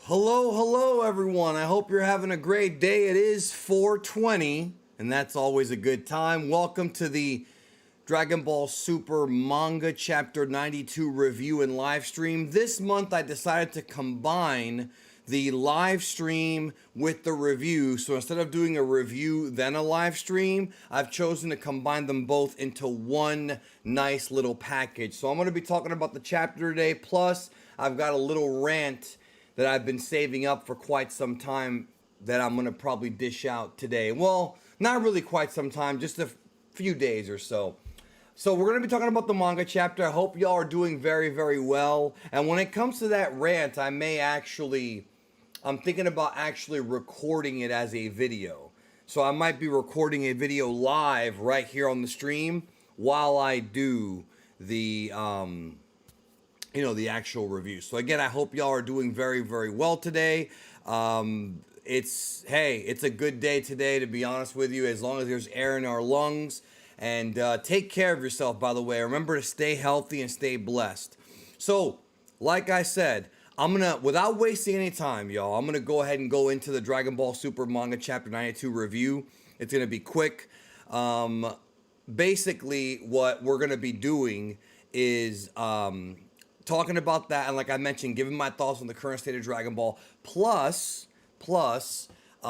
Hello, everyone. I hope you're having a great day. It is 420, and that's always a good time. Welcome to the Dragon Ball Super Manga Chapter 92 review and live stream. This month, I decided to combine the live stream with the review. So instead of doing a review, then a live stream, I've chosen to combine them both into one nice little package. So I'm going to be talking about the chapter today, plus I've got a little rant that I've been saving up for quite some time that I'm going to probably dish out today. Well, not really quite some time, just a few days or so. So we're going to be talking about the manga chapter. I hope y'all are doing very, very well. And when it comes to that rant, I'm thinking about actually recording it as a video. So I might be recording a video live right here on the stream while I do the the actual review. So again, I hope y'all are doing very, very well today. It's a good day today, to be honest with you, as long as there's air in our lungs. And take care of yourself, by the way. Remember to stay healthy and stay blessed. So, like I said, without wasting any time, y'all, I'm gonna go ahead and go into the Dragon Ball Super Manga Chapter 92 review. It's gonna be quick. Basically, what we're gonna be doing is talking about that, and like I mentioned, giving my thoughts on the current state of Dragon Ball. Plus, I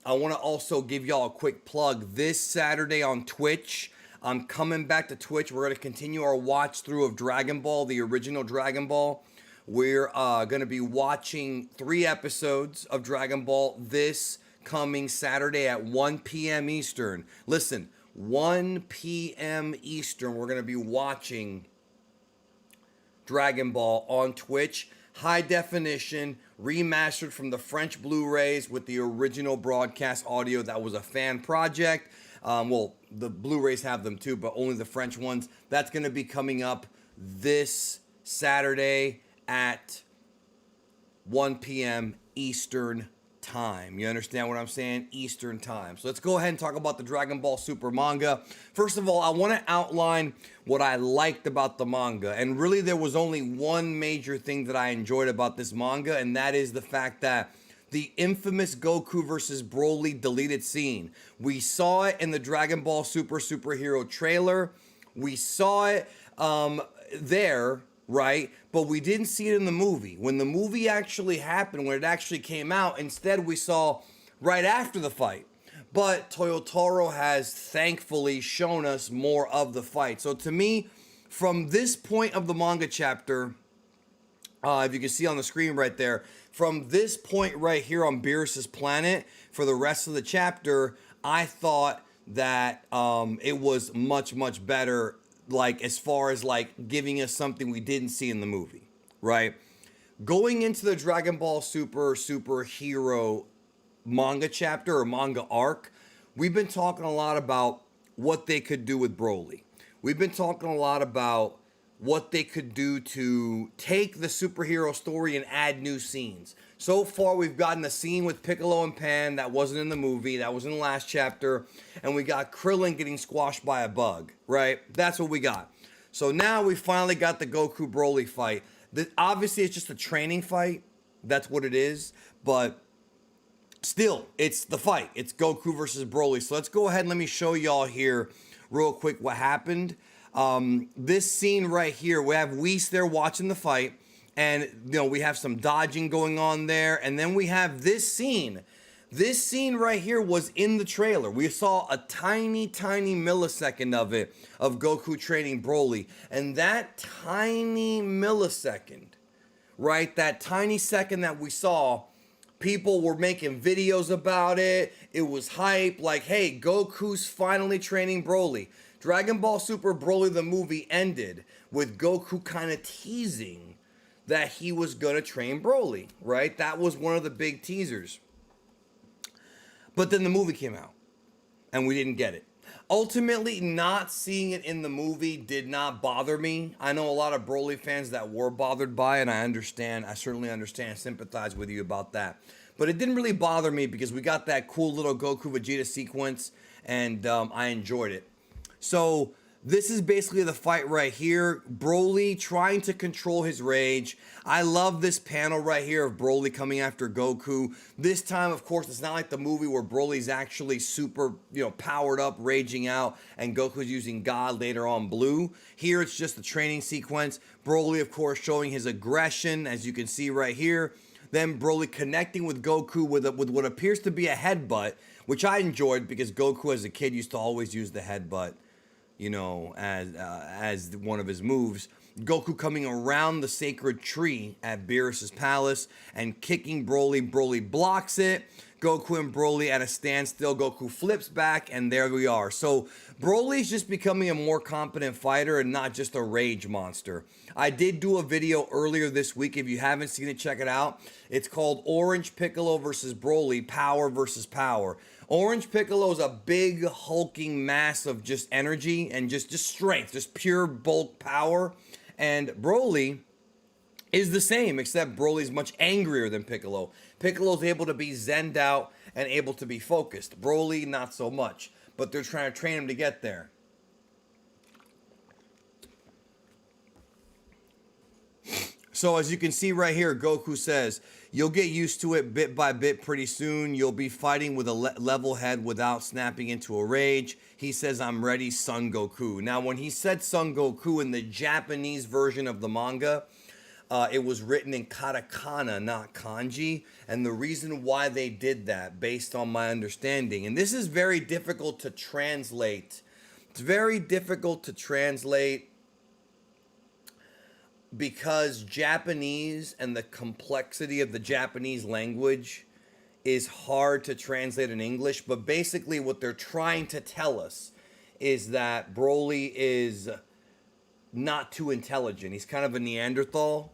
want to also give y'all a quick plug. This Saturday on Twitch, I'm coming back to Twitch. We're going to continue our watch through of Dragon Ball, the original Dragon Ball. We're going to be watching 3 episodes of Dragon Ball this coming Saturday at 1 p.m. Eastern. Listen, 1 p.m. Eastern, we're going to be watching Dragon Ball on Twitch, high definition, remastered from the French Blu-rays with the original broadcast audio. That was a fan project. Well, the Blu-rays have them too, but only the French ones. That's going to be coming up this Saturday at 1 p.m. Eastern time. You understand what I'm saying? Eastern time. So let's go ahead and talk about the Dragon Ball Super manga. First of all, I want to outline what I liked about the manga. And really, there was only one major thing that I enjoyed about this manga, and that is the fact that the infamous Goku versus Broly deleted scene. We saw it in the Dragon Ball Super Superhero trailer. We saw it there, right? But we didn't see it in the movie. When the movie actually happened, when it actually came out, instead we saw right after the fight. But Toyotaro has thankfully shown us more of the fight. So to me, from this point of the manga chapter, if you can see on the screen right there, from this point right here on Beerus's planet, for the rest of the chapter, I thought that it was much, much better, like as far as like giving us something we didn't see in the movie, right? Going into the Dragon Ball Superhero manga chapter or manga arc, we've been talking a lot about what they could do with Broly. We've been talking a lot about what they could do to take the superhero story and add new scenes. So far, we've gotten a scene with Piccolo and Pan that wasn't in the movie, that was in the last chapter, and we got Krillin getting squashed by a bug, right? That's what we got. So now we finally got the Goku Broly fight. Obviously, it's just a training fight. That's what it is. But still, it's the fight. It's Goku versus Broly. So let's go ahead and let me show y'all here real quick what happened. This scene right here, we have Whis there watching the fight. And, we have some dodging going on there. And then we have this scene. This scene right here was in the trailer. We saw a tiny, tiny millisecond of it, of Goku training Broly. And that tiny millisecond, right, that tiny second that we saw, people were making videos about it. It was hype. Like, hey, Goku's finally training Broly. Dragon Ball Super Broly, the movie, ended with Goku kind of teasing that he was going to train Broly, right? That was one of the big teasers. But then the movie came out, and we didn't get it. Ultimately, not seeing it in the movie did not bother me. I know a lot of Broly fans that were bothered by it, and I certainly understand, sympathize with you about that. But it didn't really bother me because we got that cool little Goku Vegeta sequence, and I enjoyed it. So This is basically the fight right here. Broly trying to control his rage. I love this panel right here of Broly coming after Goku. This time, of course, it's not like the movie where Broly's actually super, powered up, raging out, and Goku's using God later on Blue. Here, it's just a training sequence. Broly, of course, showing his aggression, as you can see right here. Then Broly connecting with Goku with what appears to be a headbutt, which I enjoyed because Goku as a kid used to always use the headbutt, as one of his moves. Goku coming around the sacred tree at Beerus's palace and kicking Broly. Broly blocks it. Goku and Broly at a standstill. Goku flips back, and there we are. So Broly's just becoming a more competent fighter and not just a rage monster. I did do a video earlier this week. If you haven't seen it, check it out. It's called Orange Piccolo versus Broly, Power versus Power. Orange Piccolo is a big hulking mass of just energy and just strength, just pure bulk power. And Broly is the same, except Broly's much angrier than Piccolo. Piccolo's able to be zenned out and able to be focused. Broly, not so much. But they're trying to train him to get there. So as you can see right here, Goku says, you'll get used to it bit by bit pretty soon. You'll be fighting with a level head without snapping into a rage. He says, I'm ready, Son Goku. Now, when he said Son Goku in the Japanese version of the manga, it was written in katakana, not kanji. And the reason why they did that, based on my understanding, and this is very difficult to translate. It's very difficult to translate because Japanese and the complexity of the Japanese language is hard to translate in English. But basically what they're trying to tell us is that Broly is not too intelligent. He's kind of a Neanderthal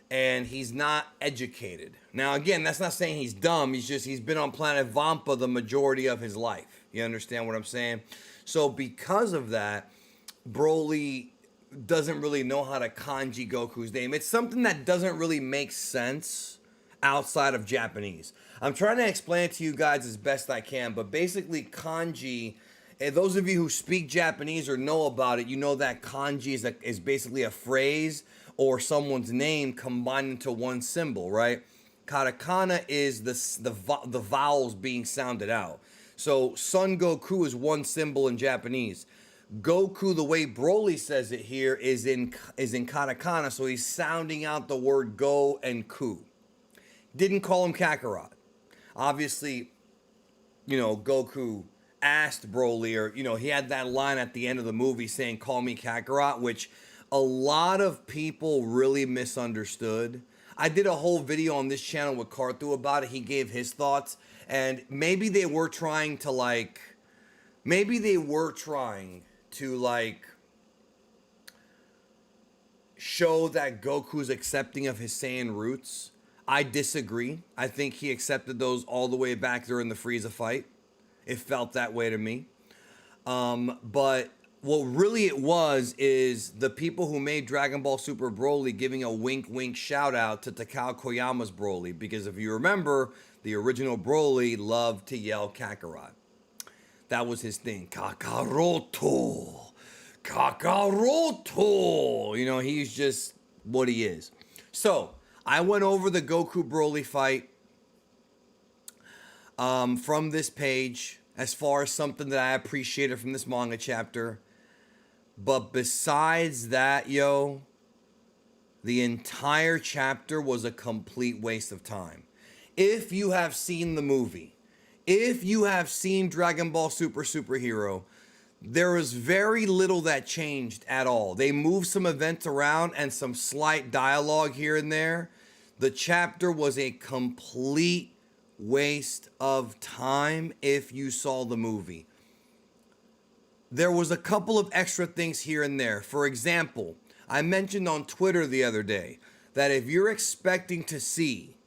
and he's not educated. Now, again, that's not saying he's dumb. He's been on planet Vampa the majority of his life. You understand what I'm saying? So because of that, Broly doesn't really know how to kanji Goku's name. It's something that doesn't really make sense outside of Japanese. I'm trying to explain it to you guys as best I can, but basically kanji, and those of you who speak Japanese or know about it, you know that kanji is basically a phrase or someone's name combined into one symbol, right? Katakana is the vowels being sounded out. So Son Goku is one symbol in Japanese. Goku, the way Broly says it here, is in katakana, so he's sounding out the word go and ku. Didn't call him Kakarot. Obviously, Goku asked Broly, or, he had that line at the end of the movie saying, call me Kakarot, which a lot of people really misunderstood. I did a whole video on this channel with Karthu about it. He gave his thoughts, and maybe they were trying to show that Goku's accepting of his Saiyan roots. I disagree. I think he accepted those all the way back during the Frieza fight. It felt that way to me. But what really it was is the people who made Dragon Ball Super Broly giving a wink wink shout out to Takao Koyama's Broly. Because if you remember, the original Broly loved to yell Kakarot. That was his thing. Kakaroto. Kakaroto. He's just what he is. So, I went over the Goku Broly fight from this page as far as something that I appreciated from this manga chapter. But besides that, the entire chapter was a complete waste of time. If you have seen the movie, if you have seen Dragon Ball Superhero, there is very little that changed at all. They moved some events around and some slight dialogue here and there. The chapter was a complete waste of time if you saw the movie. There was a couple of extra things here and there. For example, I mentioned on Twitter the other day that if you're expecting to see,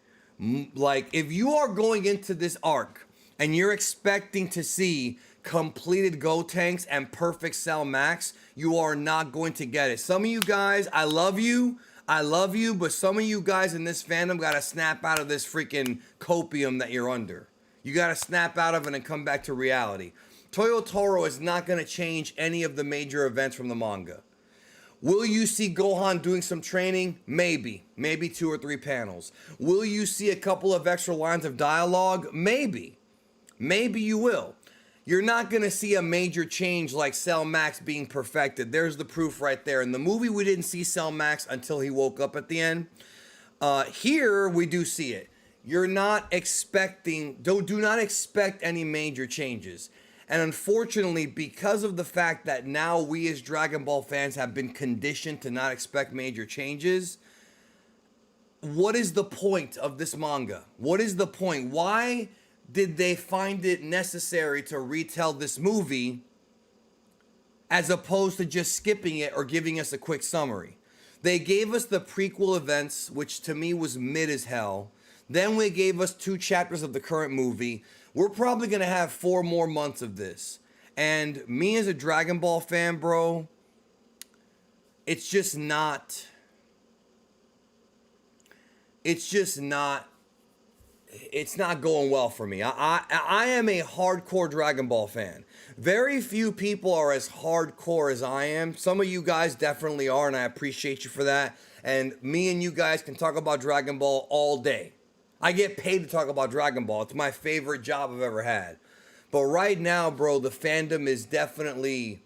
if you are going into this arc and you're expecting to see completed Gotenks and perfect Cell Max, you are not going to get it. Some of you guys, I love you, but some of you guys in this fandom gotta snap out of this freaking copium that you're under. You gotta snap out of it and come back to reality. Toyotaro is not going to change any of the major events from the manga. Will you see Gohan doing some training? Maybe. Maybe 2 or 3 panels. Will you see a couple of extra lines of dialogue? Maybe. Maybe you will. You're not going to see a major change like Cell Max being perfected. There's the proof right there. In the movie, we didn't see Cell Max until he woke up at the end. Here, we do see it. You're not expecting, do not expect any major changes. And unfortunately, because of the fact that now we as Dragon Ball fans have been conditioned to not expect major changes, what is the point of this manga? What is the point? Why did they find it necessary to retell this movie as opposed to just skipping it or giving us a quick summary? They gave us the prequel events, which to me was mid as hell. Then they gave us 2 chapters of the current movie. We're probably going to have 4 more months of this. And me as a Dragon Ball fan, bro, it's just not going well for me. I am a hardcore Dragon Ball fan. Very few people are as hardcore as I am. Some of you guys definitely are, and I appreciate you for that. And me and you guys can talk about Dragon Ball all day. I get paid to talk about Dragon Ball. It's my favorite job I've ever had. But right now, bro, the fandom is definitely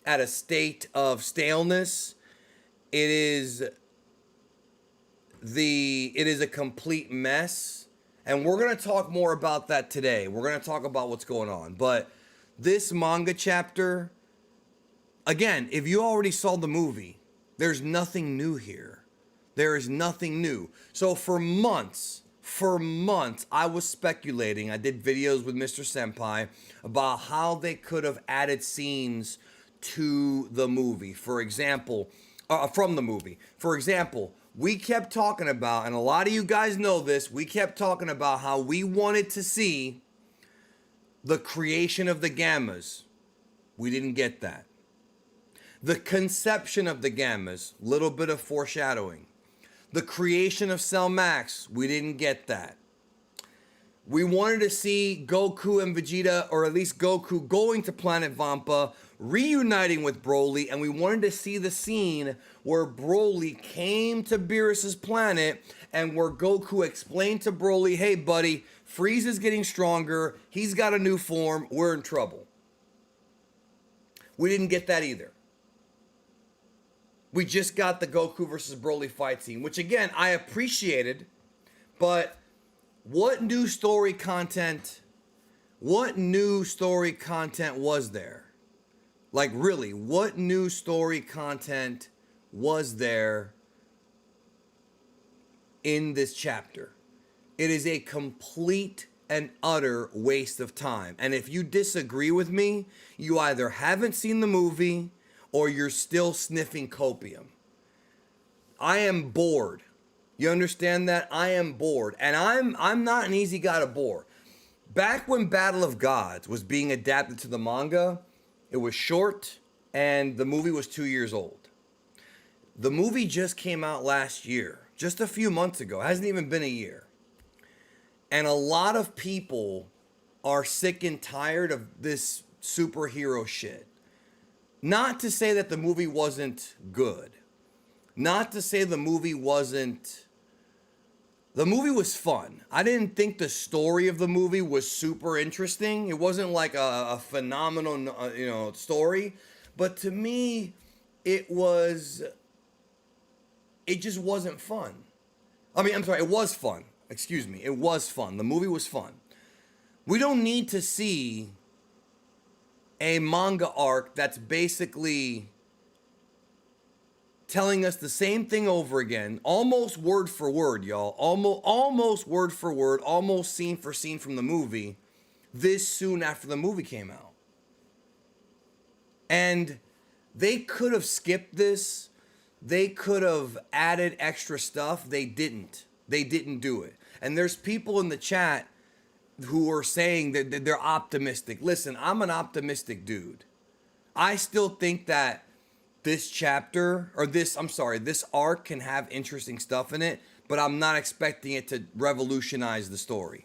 at a state of staleness. It is a complete mess. And we're going to talk more about that today. We're going to talk about what's going on. But this manga chapter, again, if you already saw the movie, there's nothing new here. There is nothing new. So for months, I was speculating. I did videos with Mr. Senpai about how they could have added scenes to the movie. For example, from the movie. For example, we kept talking about, and a lot of you guys know this, we kept talking about how we wanted to see the creation of the Gammas. We didn't get that. The conception of the Gammas, little bit of foreshadowing. The creation of Cell Max, we didn't get that. We wanted to see Goku and Vegeta, or at least Goku, going to Planet Vampa, reuniting with Broly, and we wanted to see the scene where Broly came to Beerus's planet and where Goku explained to Broly, hey buddy, Frieza's getting stronger, he's got a new form, we're in trouble. We didn't get that either. We just got the Goku versus Broly fight scene, which again, I appreciated, but what new story content was there? Like really, what new story content was there in this chapter? It is a complete and utter waste of time. And if you disagree with me, you either haven't seen the movie or you're still sniffing copium. I am bored. You understand that? I am bored. And I'm not an easy guy to bore. Back when Battle of Gods was being adapted to the manga, it was short and the movie was 2 years old. The movie just came out last year, just a few months ago. It hasn't even been a year. And a lot of people are sick and tired of this superhero shit. Not to say that the movie wasn't good. Not to say the movie wasn't... The movie was fun. I didn't think the story of the movie was super interesting. It wasn't like a phenomenal, story. But to me, it just wasn't fun. It was fun. Excuse me. It was fun. The movie was fun. We don't need to see a manga arc that's basically telling us the same thing over again, almost word for word, y'all. Almost word for word, almost scene for scene from the movie, this soon after the movie came out. And they could have skipped this. They could have added extra stuff. They didn't. They didn't do it. And there's people in the chat who are saying that they're optimistic. Listen, I'm an optimistic dude. I still think that this arc can have interesting stuff in it, but I'm not expecting it to revolutionize the story.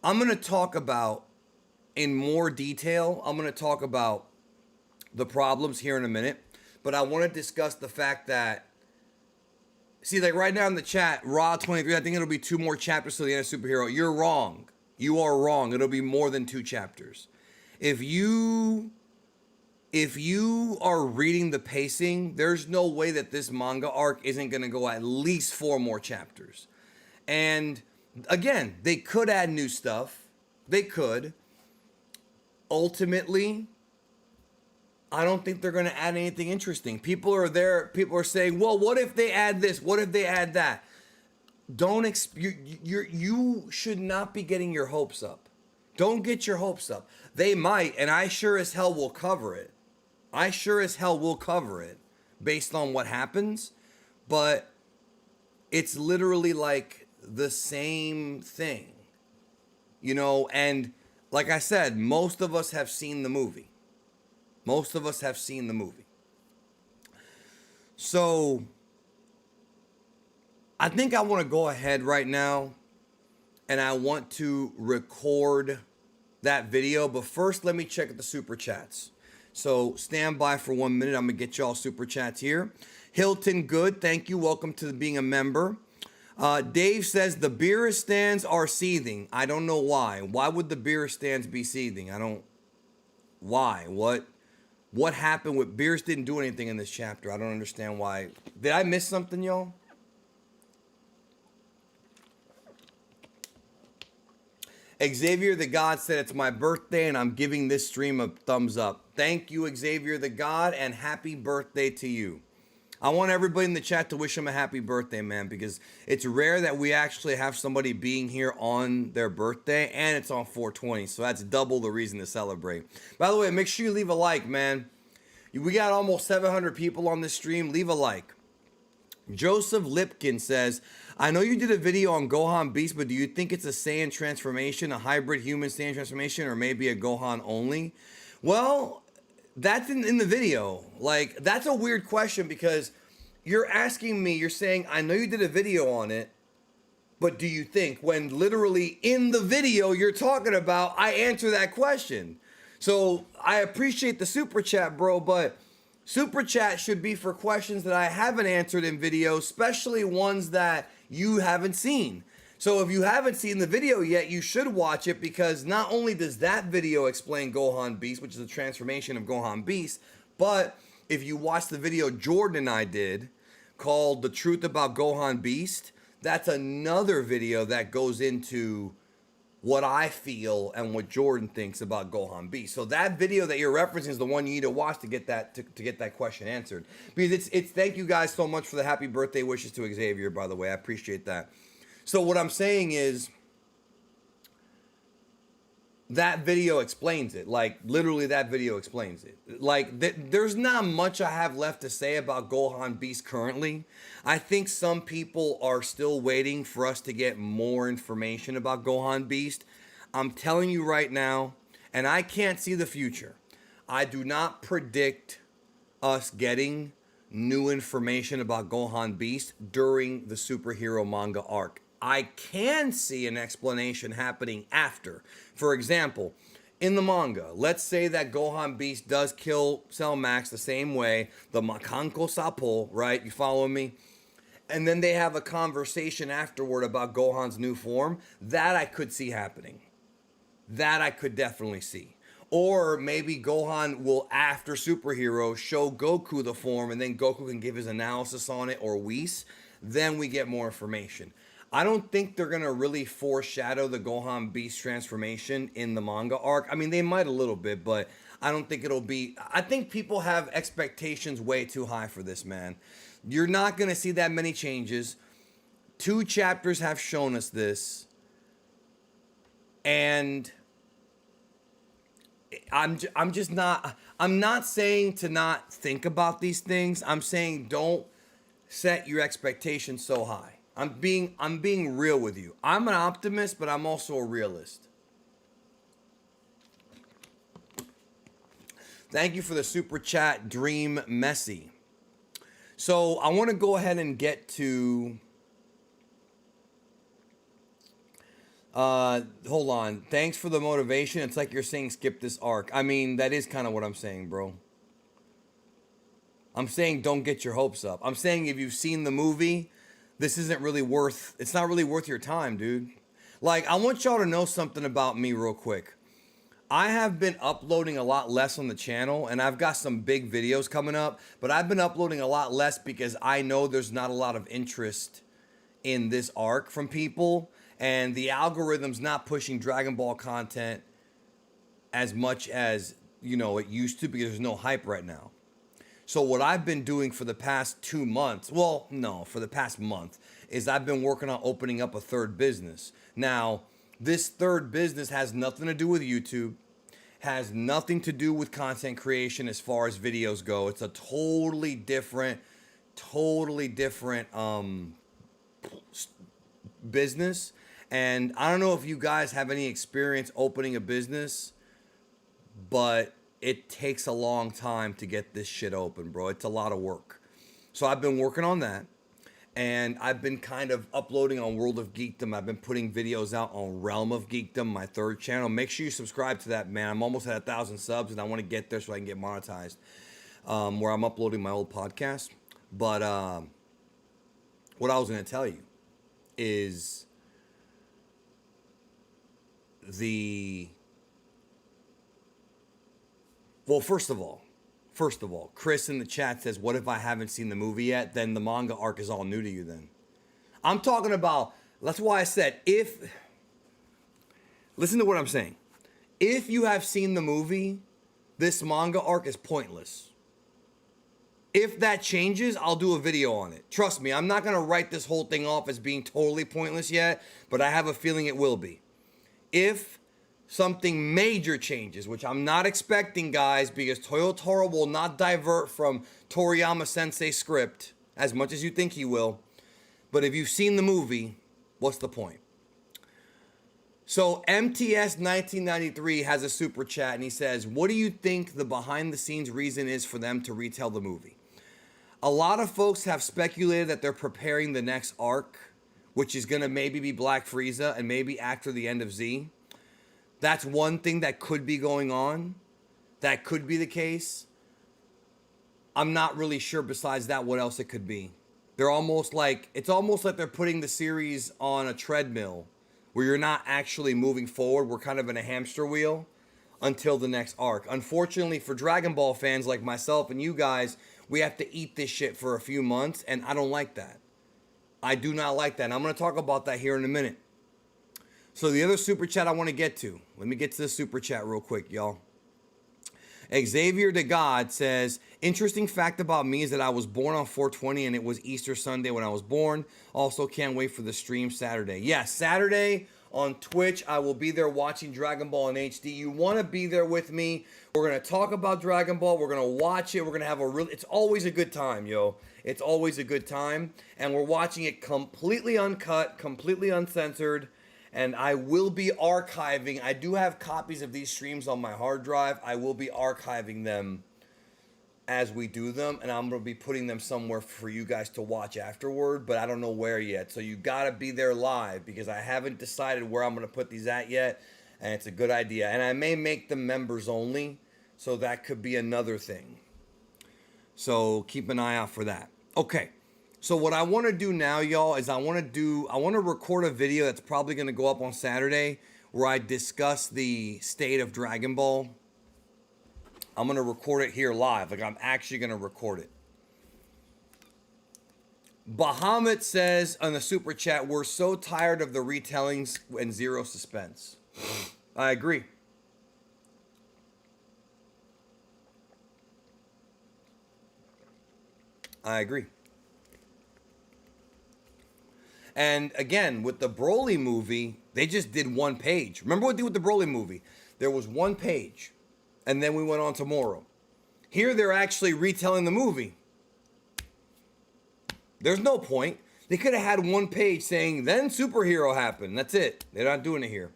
I'm going to talk about in more detail. I'm going to talk about the problems here in a minute, but I want to discuss the fact that, see, like right now in the chat, Raw 23, I think it'll be 2 more chapters to the end of Superhero. You're wrong. You are wrong. It'll be more than 2 chapters. If you are reading the pacing, there's no way that this manga arc isn't going to go at least 4 more chapters. And again, they could add new stuff. They could. Ultimately, I don't think they're going to add anything interesting. People are saying, well, what if they add this? What if they add that? You should not be getting your hopes up. Don't get your hopes up. They might, and I sure as hell will cover it. I sure as hell will cover it based on what happens, but it's literally like the same thing, you know, and like I said, most of us have seen the movie. Most of us have seen the movie. So I think I want to go ahead right now and I want to record that video, but first let me check the super chats. So stand by for 1 minute. I'm going to get y'all super chats here. Hilton Good, thank you. Welcome to being a member. Dave says the beer stands are seething. I don't know why. Why would the beer stands be seething? Why? What happened with beers? Didn't do anything in this chapter. I don't understand why. Did I miss something, y'all? Xavier the God said it's my birthday and I'm giving this stream a thumbs up. Thank you, Xavier the God, and happy birthday to you. I want everybody in the chat to wish him a happy birthday, man, because it's rare that we actually have somebody being here on their birthday, and it's on 420, so that's double the reason to celebrate. By the way, make sure you leave a like, man. We got almost 700 people on this stream. Leave a like. Joseph Lipkin says, I know you did a video on Gohan Beast, but do you think it's a Saiyan transformation, a hybrid human Saiyan transformation, or maybe a Gohan only? Well, that's in the video. Like, that's a weird question because you're asking me, you're saying, I know you did a video on it, but do you think, when literally in the video you're talking about, I answer that question. So I appreciate the super chat, bro, but super chat should be for questions that I haven't answered in video, especially ones that you haven't seen. So if you haven't seen the video yet, you should watch it, because not only does that video explain Gohan Beast, which is a transformation of Gohan Beast, but if you watch the video Jordan and I did called The Truth About Gohan Beast, that's another video that goes into what I feel and what Jordan thinks about Gohan Beast. So that video that you're referencing is the one you need to watch to get that to get that question answered. Because it's thank you guys so much for the happy birthday wishes to Xavier, by the way. I appreciate that. So what I'm saying is, that video explains it. Like, literally that video explains it. Like, there's not much I have left to say about Gohan Beast currently. I think some people are still waiting for us to get more information about Gohan Beast. I'm telling you right now, and I can't see the future, I do not predict us getting new information about Gohan Beast during the superhero manga arc. I can see an explanation happening after. For example, in the manga, let's say that Gohan Beast does kill Cell Max the same way, the Makanko Sapo, right? You follow me? And then they have a conversation afterward about Gohan's new form. That I could see happening. That I could definitely see. Or maybe Gohan will, after superhero, show Goku the form, and then Goku can give his analysis on it, or Whis. Then we get more information. I don't think they're going to really foreshadow the Gohan Beast transformation in the manga arc. I mean, they might a little bit, but I don't think it'll be... I think people have expectations way too high for this, man. You're not going to see that many changes. 2 chapters have shown us this. And I'm just not... I'm not saying to not think about these things. I'm saying don't set your expectations so high. I'm being real with you. I'm an optimist, but I'm also a realist. Thank you for the super chat, Dream Messi. So I want to go ahead and get to Hold on. Thanks for the motivation. It's like you're saying skip this arc. I mean, that is kind of what I'm saying, bro. I'm saying don't get your hopes up. I'm saying if you've seen the movie, this isn't really worth, it's not really worth your time, dude. Like, I want y'all to know something about me real quick. I have been uploading a lot less on the channel, and I've got some big videos coming up, but I've been uploading a lot less because I know there's not a lot of interest in this arc from people, and the algorithm's not pushing Dragon Ball content as much as, you know, it used to because there's no hype right now. So what I've been doing for the past 2 months, well, no, for the past month, is I've been working on opening up a third business. Now, this third business has nothing to do with YouTube, has nothing to do with content creation as far as videos go. It's a totally different business. And I don't know if you guys have any experience opening a business, but it takes a long time to get this shit open, bro. It's a lot of work. So I've been working on that. And I've been kind of uploading on World of Geekdom. I've been putting videos out on Realm of Geekdom, my third channel. Make sure you subscribe to that, man. I'm almost at 1,000 subs, and I want to get there so I can get monetized, where I'm uploading my old podcast. But what I was going to tell you is well, first of all, Chris in the chat says, what if I haven't seen the movie yet? Then the manga arc is all new to you then. I'm talking about, that's why I said, listen to what I'm saying. If you have seen the movie, this manga arc is pointless. If that changes, I'll do a video on it. Trust me, I'm not going to write this whole thing off as being totally pointless yet, but I have a feeling it will be. If something major changes, which I'm not expecting, guys, because Toyotaro will not divert from Toriyama Sensei's script as much as you think he will. But if you've seen the movie, what's the point? So MTS 1993 has a super chat, and he says, what do you think the behind-the-scenes reason is for them to retell the movie? A lot of folks have speculated that they're preparing the next arc, which is going to maybe be Black Frieza and maybe after the end of Z. That's one thing that could be going on. That could be the case. I'm not really sure besides that what else it could be. It's almost like they're putting the series on a treadmill where you're not actually moving forward. We're kind of in a hamster wheel until the next arc. Unfortunately for Dragon Ball fans like myself and you guys, we have to eat this shit for a few months, and I don't like that. I do not like that. And I'm going to talk about that here in a minute. So the other super chat I want to get to. Let me get to the super chat real quick, y'all. Xavier de God says, interesting fact about me is that I was born on 420 and it was Easter Sunday when I was born. Also can't wait for the stream Saturday. Yeah, Saturday on Twitch. I will be there watching Dragon Ball in HD. You want to be there with me. We're going to talk about Dragon Ball. We're going to watch it. We're going to have it's always a good time, yo. It's always a good time. And we're watching it completely uncut, completely uncensored. And I will be archiving. I do have copies of these streams on my hard drive. I will be archiving them as we do them. And I'm going to be putting them somewhere for you guys to watch afterward. But I don't know where yet. So you got to be there live because I haven't decided where I'm going to put these at yet. And it's a good idea. And I may make them members only. So that could be another thing. So keep an eye out for that. Okay. So what I want to do now, y'all, is I want to record a video that's probably going to go up on Saturday where I discuss the state of Dragon Ball. I'm going to record it here live. Like, I'm actually going to record it. Bahamut says on the super chat, we're so tired of the retellings and zero suspense. I agree. I agree. And again, with the Broly movie, they just did one page. Remember what they did with the Broly movie? There was one page, and then we went on to Moro. Here, they're actually retelling the movie. There's no point. They could have had one page saying, then superhero happened. That's it. They're not doing it here.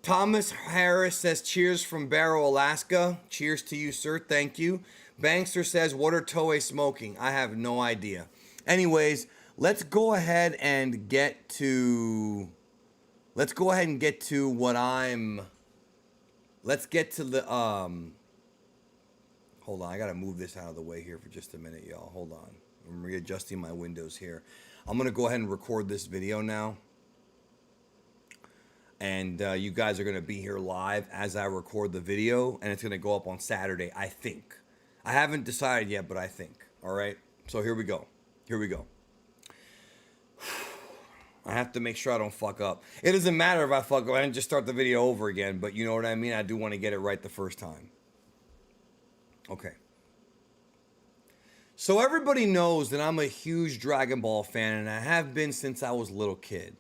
Thomas Harris says, cheers from Barrow, Alaska. Cheers to you, sir. Thank you. Bankster says, what are Toei smoking? I have no idea. Anyways, let's go ahead and get to let's go ahead and get to what I'm. Let's get to the Hold on, I gotta move this out of the way here for just a minute, y'all. Hold on, I'm readjusting my windows here. I'm gonna go ahead and record this video now, and you guys are gonna be here live as I record the video, and it's gonna go up on Saturday. I think. I haven't decided yet, but I think. All right. So here we go. Here we go. I have to make sure I don't fuck up. It doesn't matter if I fuck up and just start the video over again, but you know what I mean? I do want to get it right the first time. Okay. So everybody knows that I'm a huge Dragon Ball fan, and I have been since I was a little kid.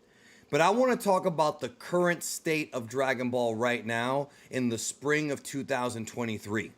But I want to talk about the current state of Dragon Ball right now in the spring of 2023.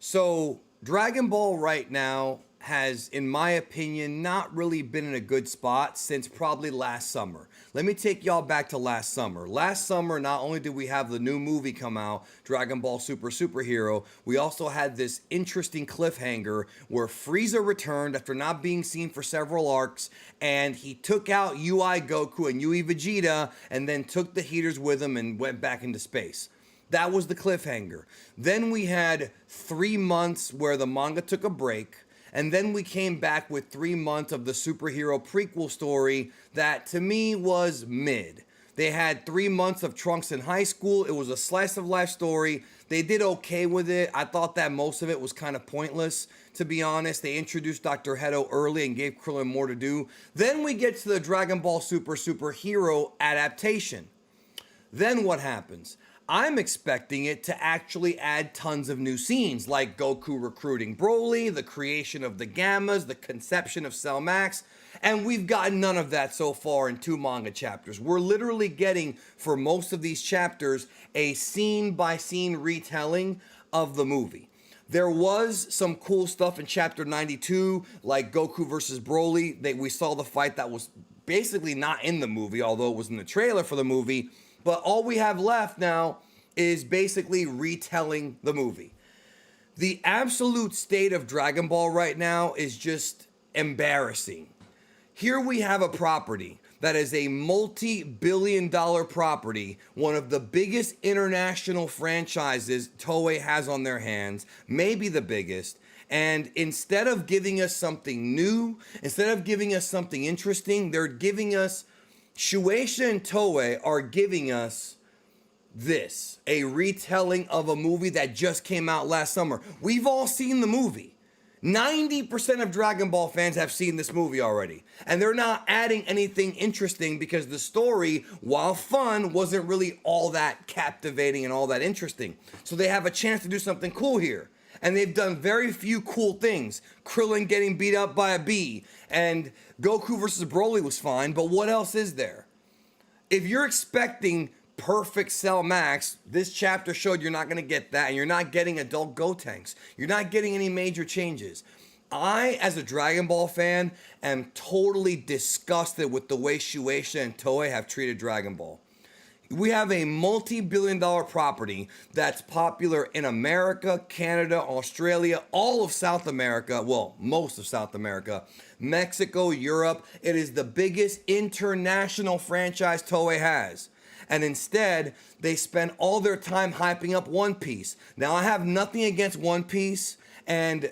So Dragon Ball right now has, in my opinion, not really been in a good spot since probably last summer. Let me take y'all back to last summer. Last summer, not only did we have the new movie come out, Dragon Ball Super Superhero, we also had this interesting cliffhanger where Frieza returned after not being seen for several arcs, and he took out UI Goku and UI Vegeta, and then took the heaters with him and went back into space. That was the cliffhanger. Then we had 3 months where the manga took a break. And then we came back with 3 months of the superhero prequel story that to me was mid. They had 3 months of Trunks in high school. It was a slice of life story. They did okay with it. I thought that most of it was kind of pointless, to be honest. They introduced Dr. Hedo early and gave Krillin more to do. Then we get to the Dragon Ball Super Superhero adaptation. Then what happens? I'm expecting it to actually add tons of new scenes, like Goku recruiting Broly, the creation of the Gammas, the conception of Cell Max, and we've gotten none of that so far in 2 manga chapters. We're literally getting, for most of these chapters, a scene-by-scene retelling of the movie. There was some cool stuff in chapter 92, like Goku versus Broly. We saw the fight that was basically not in the movie, although it was in the trailer for the movie. But all we have left now is basically retelling the movie. The absolute state of Dragon Ball right now is just embarrassing. Here we have a property that is a multi-billion-dollar property, one of the biggest international franchises Toei has on their hands, maybe the biggest. And instead of giving us something new, instead of giving us something interesting, they're giving us Shueisha and Toei are giving us this, a retelling of a movie that just came out last summer. We've all seen the movie. 90% of Dragon Ball fans have seen this movie already. And they're not adding anything interesting because the story, while fun, wasn't really all that captivating and all that interesting. So they have a chance to do something cool here. And they've done very few cool things. Krillin getting beat up by a bee, and Goku versus Broly was fine, but what else is there? If you're expecting perfect Cell Max, this chapter showed you're not going to get that, and you're not getting adult Gotenks. You're not getting any major changes. I, as a Dragon Ball fan, am totally disgusted with the way Shueisha and Toei have treated Dragon Ball. We have a multi-billion-dollar property that's popular in America, Canada, Australia, all of South America, well, most of South America, Mexico, Europe. It is the biggest international franchise Toei has. And instead, they spend all their time hyping up One Piece. Now, I have nothing against One Piece, and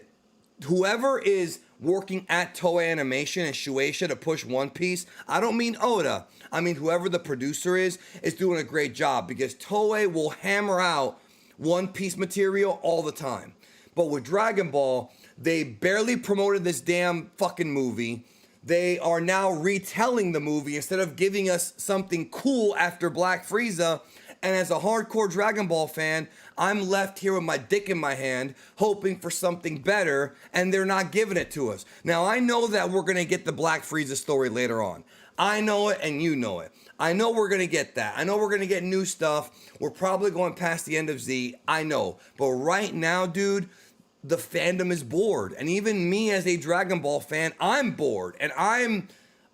whoever is working at Toei Animation and Shueisha to push One Piece, I don't mean Oda, I mean whoever the producer is doing a great job, because Toei will hammer out One Piece material all the time. But with Dragon Ball, they barely promoted this damn fucking movie. They are now retelling the movie instead of giving us something cool after Black Frieza. And as a hardcore Dragon Ball fan, I'm left here with my dick in my hand, hoping for something better, and they're not giving it to us. Now, I know that we're going to get the Black Frieza story later on. I know it, and you know it. I know we're going to get that. I know we're going to get new stuff. We're probably going past the end of Z. I know. But right now, dude, the fandom is bored. And even me as a Dragon Ball fan, I'm bored. And I'm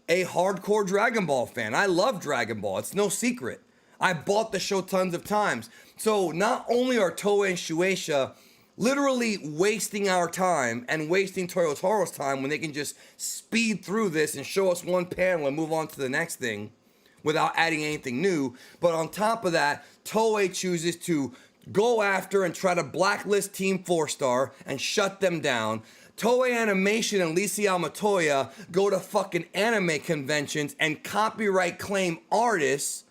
a hardcore Dragon Ball fan. I love Dragon Ball. It's no secret. I bought the show tons of times. So not only are Toei and Shueisha literally wasting our time and wasting Toyotaro's time when they can just speed through this and show us one panel and move on to the next thing, without adding anything new. But on top of that, Toei chooses to go after and try to blacklist Team 4-Star and shut them down. Toei Animation and Lisa Yamatoya go to fucking anime conventions and copyright claim artists,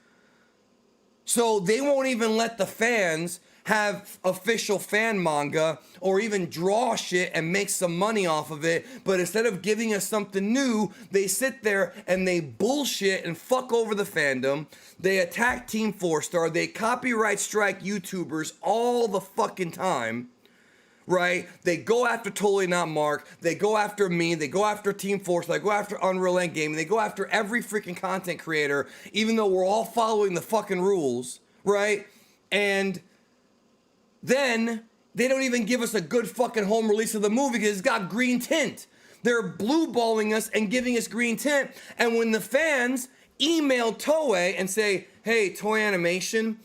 so they won't even let the fans have official fan manga or even draw shit and make some money off of it. But instead of giving us something new, they sit there and they bullshit and fuck over the fandom. They attack Team 4-Star. They copyright strike YouTubers all the fucking time. Right? They go after Totally Not Mark. They go after me. They go after Team Force. They go after Unreal Endgame. They go after every freaking content creator, even though we're all following the fucking rules, right? And then they don't even give us a good fucking home release of the movie because it's got green tint. They're blue balling us and giving us green tint. And when the fans email Toei and say, hey, Toei Animation,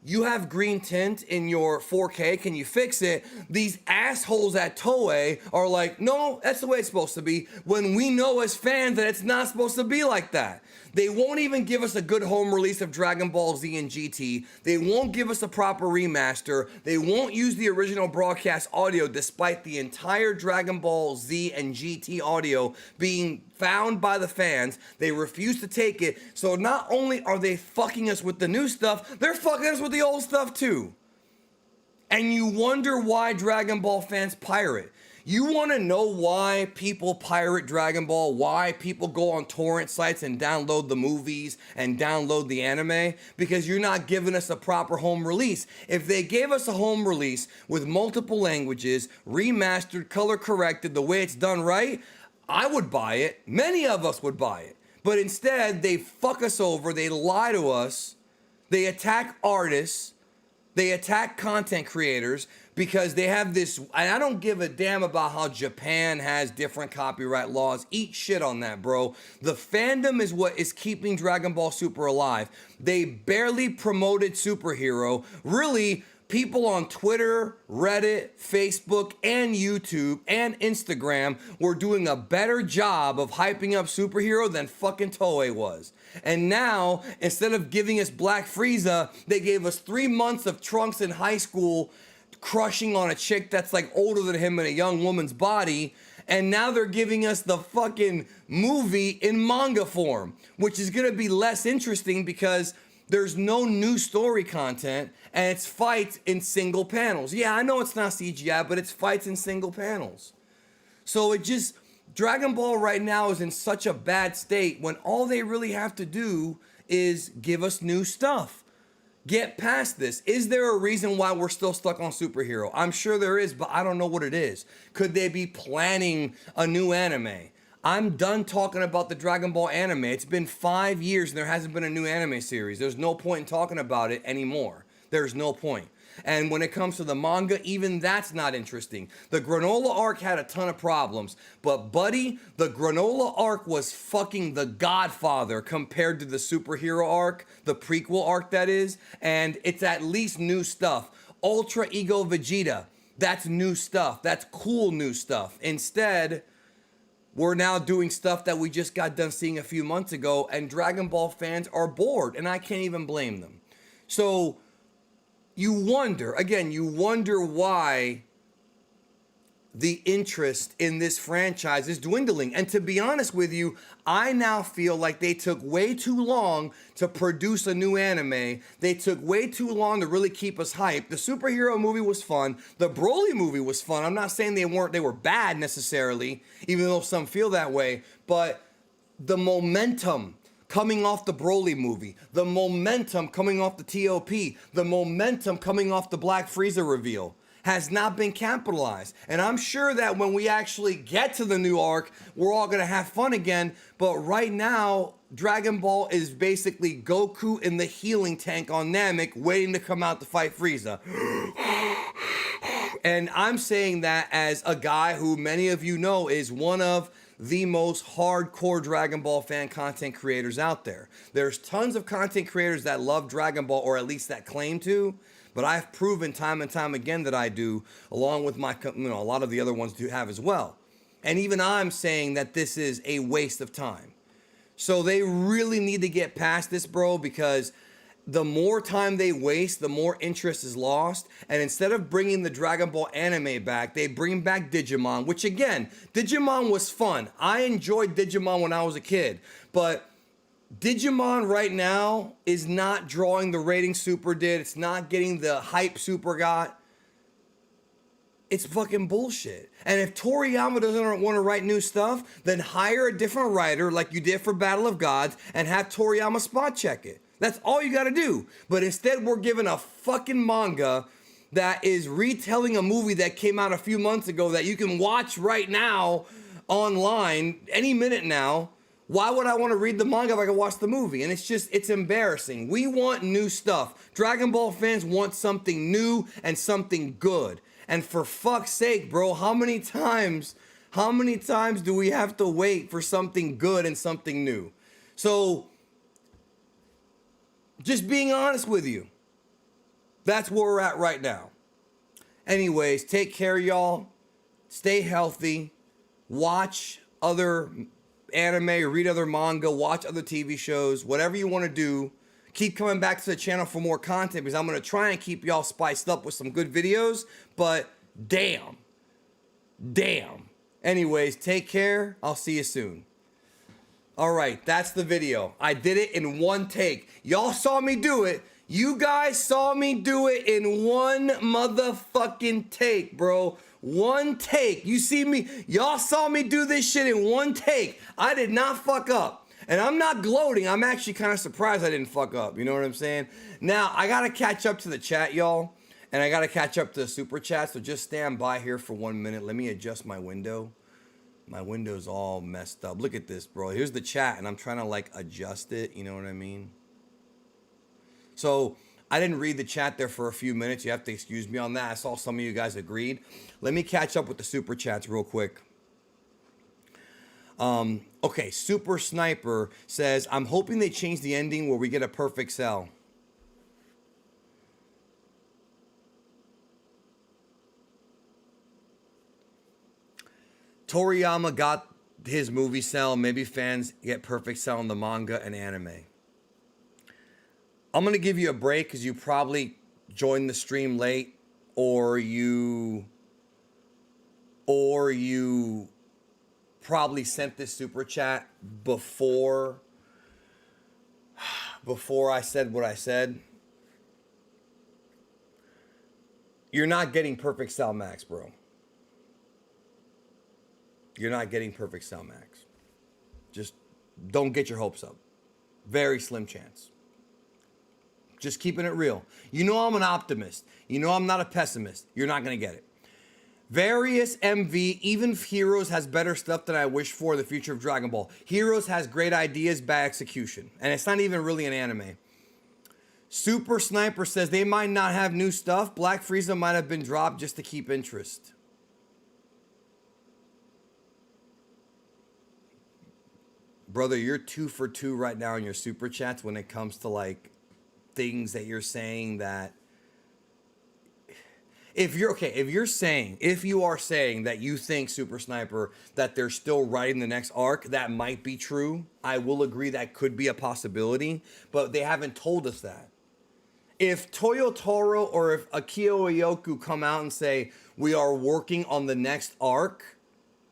you have green tint in your 4K, can you fix it? These assholes at Toei are like, no, that's the way it's supposed to be, when we know as fans that it's not supposed to be like that. They won't even give us a good home release of Dragon Ball Z and GT. They won't give us a proper remaster. They won't use the original broadcast audio despite the entire Dragon Ball Z and GT audio being found by the fans. They refuse to take it. So not only are they fucking us with the new stuff, they're fucking us with the old stuff too. And you wonder why Dragon Ball fans pirate. You want to know why people pirate Dragon Ball? Why people go on torrent sites and download the movies and download the anime? Because you're not giving us a proper home release. If they gave us a home release with multiple languages, remastered, color corrected, the way it's done right, I would buy it. Many of us would buy it. But instead, they fuck us over. They lie to us. They attack artists. They attack content creators because they have this, and I don't give a damn about how Japan has different copyright laws. Eat shit on that, bro. The fandom is what is keeping Dragon Ball Super alive. They barely promoted Superhero. Really, people on Twitter, Reddit, Facebook, and YouTube, and Instagram were doing a better job of hyping up Superhero than fucking Toei was. And now, instead of giving us Black Frieza, they gave us 3 months of Trunks in high school crushing on a chick that's like older than him in a young woman's body. And now they're giving us the fucking movie in manga form, which is going to be less interesting because there's no new story content and it's fights in single panels. Yeah, I know it's not CGI, but it's fights in single panels. So it just, Dragon Ball right now is in such a bad state when all they really have to do is give us new stuff. Get past this. Is there a reason why we're still stuck on Superhero? I'm sure there is, but I don't know what it is. Could they be planning a new anime? I'm done talking about the Dragon Ball anime. It's been 5 years and there hasn't been a new anime series. There's no point in talking about it anymore. There's no point. And when it comes to the manga, even that's not interesting. The Granola arc had a ton of problems, but buddy, the Granola arc was fucking the Godfather compared to the Superhero arc, the prequel arc that is, and it's at least new stuff. Ultra Ego Vegeta, that's new stuff. That's cool new stuff. Instead, we're now doing stuff that we just got done seeing a few months ago, and Dragon Ball fans are bored, and I can't even blame them. So you wonder why the interest in this franchise is dwindling. And to be honest with you, I now feel like they took way too long to produce a new anime. They took way too long to really keep us hyped. The Superhero movie was fun. The Broly movie was fun. I'm not saying they were bad necessarily, even though some feel that way. But the momentum coming off the Broly movie, the momentum coming off the TOP, the momentum coming off the Black Frieza reveal has not been capitalized. And I'm sure that when we actually get to the new arc, we're all gonna have fun again. But right now, Dragon Ball is basically Goku in the healing tank on Namek waiting to come out to fight Frieza. And I'm saying that as a guy who many of you know is one of the most hardcore Dragon Ball fan content creators out there. There's tons of content creators that love Dragon Ball, or at least that claim to, but I've proven time and time again that I do, along with my, a lot of the other ones do have as well. And even I'm saying that this is a waste of time. So they really need to get past this, bro, because the more time they waste, the more interest is lost. And instead of bringing the Dragon Ball anime back, they bring back Digimon, which again, Digimon was fun. I enjoyed Digimon when I was a kid, but Digimon right now is not drawing the rating Super did. It's not getting the hype Super got. It's fucking bullshit. And if Toriyama doesn't want to write new stuff, then hire a different writer like you did for Battle of Gods and have Toriyama spot check it. That's all you got to do. But instead, we're given a fucking manga that is retelling a movie that came out a few months ago that you can watch right now online any minute now. Why would I want to read the manga if I can watch the movie? And it's embarrassing. We want new stuff. Dragon Ball fans want something new and something good. And for fuck's sake, bro, how many times do we have to wait for something good and something new? So, just being honest with you, that's where we're at right now. Anyways, take care, y'all. Stay healthy. Watch other anime, read other manga, watch other TV shows, whatever you want to do. Keep coming back to the channel for more content because I'm going to try and keep y'all spiced up with some good videos, but damn. Anyways, take care. I'll see you soon. All right, that's the video. I did it in one take. Y'all saw me do it. You guys saw me do it in one motherfucking take, bro. One take. You see me? Y'all saw me do this shit in one take. I did not fuck up. And I'm not gloating. I'm actually kind of surprised I didn't fuck up. You know what I'm saying? Now, I got to catch up to the chat, y'all. And I got to catch up to the super chat. So just stand by here for 1 minute. Let me adjust my window. My window's all messed up. Look at this, bro. Here's the chat. And I'm trying to, like, adjust it. You know what I mean? So I didn't read the chat there for a few minutes. You have to excuse me on that. I saw some of you guys agreed. Let me catch up with the super chats real quick. Okay, Super Sniper says, I'm hoping they change the ending where we get a perfect cell. Toriyama got his movie cell. Maybe fans get perfect cell in the manga and anime. I'm going to give you a break because you probably joined the stream late or you probably sent this super chat before I said what I said. You're not getting perfect cell max, bro. You're not getting perfect cell max. Just don't get your hopes up. Very slim chance. Just keeping it real. You know I'm an optimist. You know I'm not a pessimist. You're not going to get it. Various MV, even Heroes has better stuff than I wish for the future of Dragon Ball. Heroes has great ideas, bad execution. And it's not even really an anime. Super Sniper says they might not have new stuff. Black Frieza might have been dropped just to keep interest. Brother, you're 2 for 2 right now in your super chats when it comes to like things that you're saying that if you are saying that you think, Super Sniper, that they're still writing the next arc, that might be true. I will agree that could be a possibility, but they haven't told us that. If Toyotaro or if Akio Ioku come out and say, we are working on the next arc,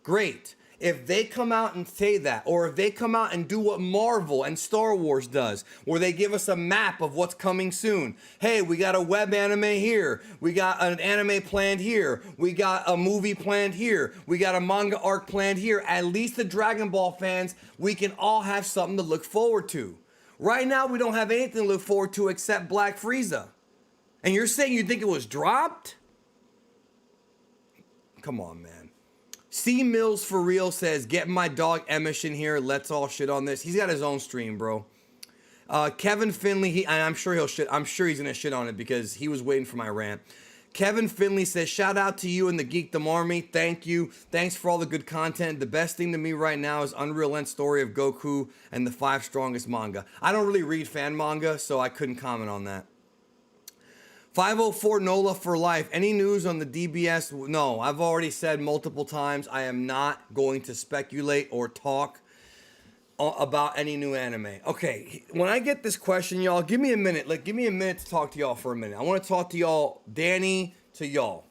great. If they come out and say that, or if they come out and do what Marvel and Star Wars does, where they give us a map of what's coming soon. Hey, we got a web anime here. We got an anime planned here. We got a movie planned here. We got a manga arc planned here. At least the Dragon Ball fans, we can all have something to look forward to. Right now, we don't have anything to look forward to except Black Frieza. And you're saying you think it was dropped? Come on, man. C Mills for real says, get my dog Emish in here. Let's all shit on this. He's got his own stream, bro. Kevin Finley, I'm sure he's gonna shit on it because he was waiting for my rant. Kevin Finley says, shout out to you and the Geekdom Army. Thank you. Thanks for all the good content. The best thing to me right now is Unreal End Story of Goku and the 5 strongest manga. I don't really read fan manga, so I couldn't comment on that. 504 NOLA for life. Any news on the DBS? No, I've already said multiple times I am not going to speculate or talk. About any new anime. Okay, when I get this question, y'all, give me a minute. Like, give me a minute to talk to y'all for a minute. I want to talk to y'all, Danny, to y'all.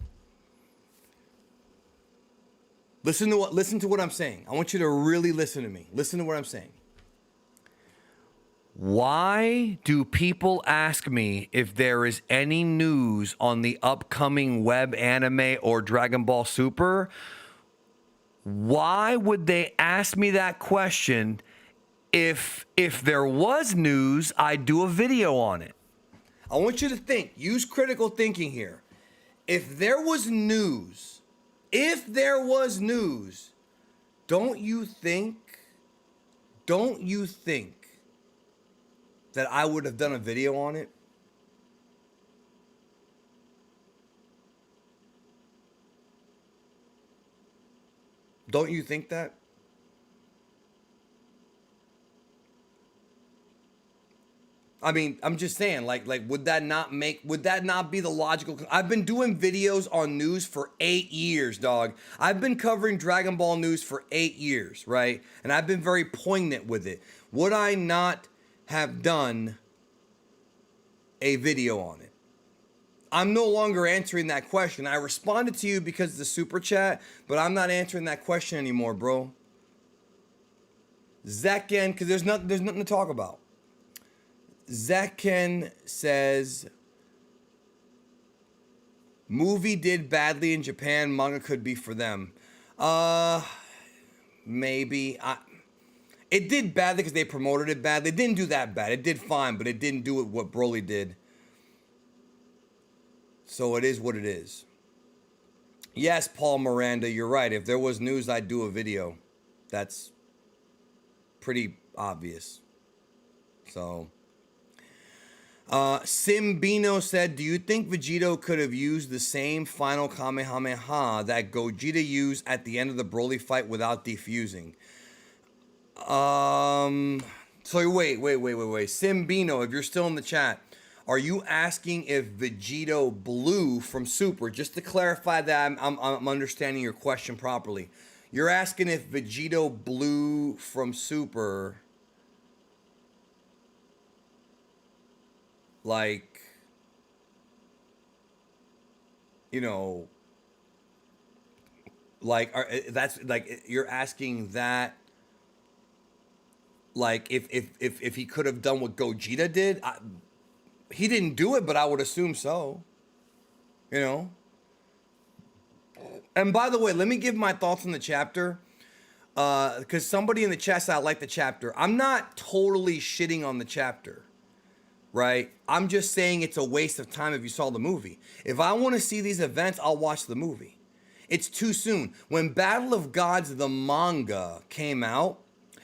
Listen to what I'm saying. I want you to really listen to me. Listen to what I'm saying. Why do people ask me if there is any news on the upcoming web anime or Dragon Ball Super? Why would they ask me that question? If there was news, I'd do a video on it. I want you to think. Use critical thinking here. If there was news, don't you think that I would have done a video on it? Don't you think that? I mean, I'm just saying, like, would that not be the logical? I've been doing videos on news for 8 years, dog. I've been covering Dragon Ball news for 8 years, right? And I've been very poignant with it. Would I not have done a video on it? I'm no longer answering that question. I responded to you because of the super chat, but I'm not answering that question anymore, bro. Zekken, because there's nothing to talk about. Zekken says, movie did badly in Japan. Manga could be for them. Maybe. It did badly because they promoted it badly. It didn't do that bad. It did fine, but it didn't do what Broly did. So it is what it is. Yes, Paul Miranda, you're right. If there was news, I'd do a video. That's pretty obvious. So... Simbino said, do you think Vegito could have used the same final Kamehameha that Gogeta used at the end of the Broly fight without defusing? So wait. Simbino, if you're still in the chat, are you asking if Vegito blew from Super? Just to clarify that I'm understanding your question properly. You're asking if Vegito blew from Super... like, you know, like, that's like, you're asking that, like, if he could have done what Gogeta did. He didn't do it, but I would assume so, you know. And by the way, let me give my thoughts on the chapter, because somebody in the chat said I like the chapter. I'm not totally shitting on the chapter. Right? I'm just saying it's a waste of time if you saw the movie. If I want to see these events, I'll watch the movie. It's too soon. When Battle of Gods, the manga, came out,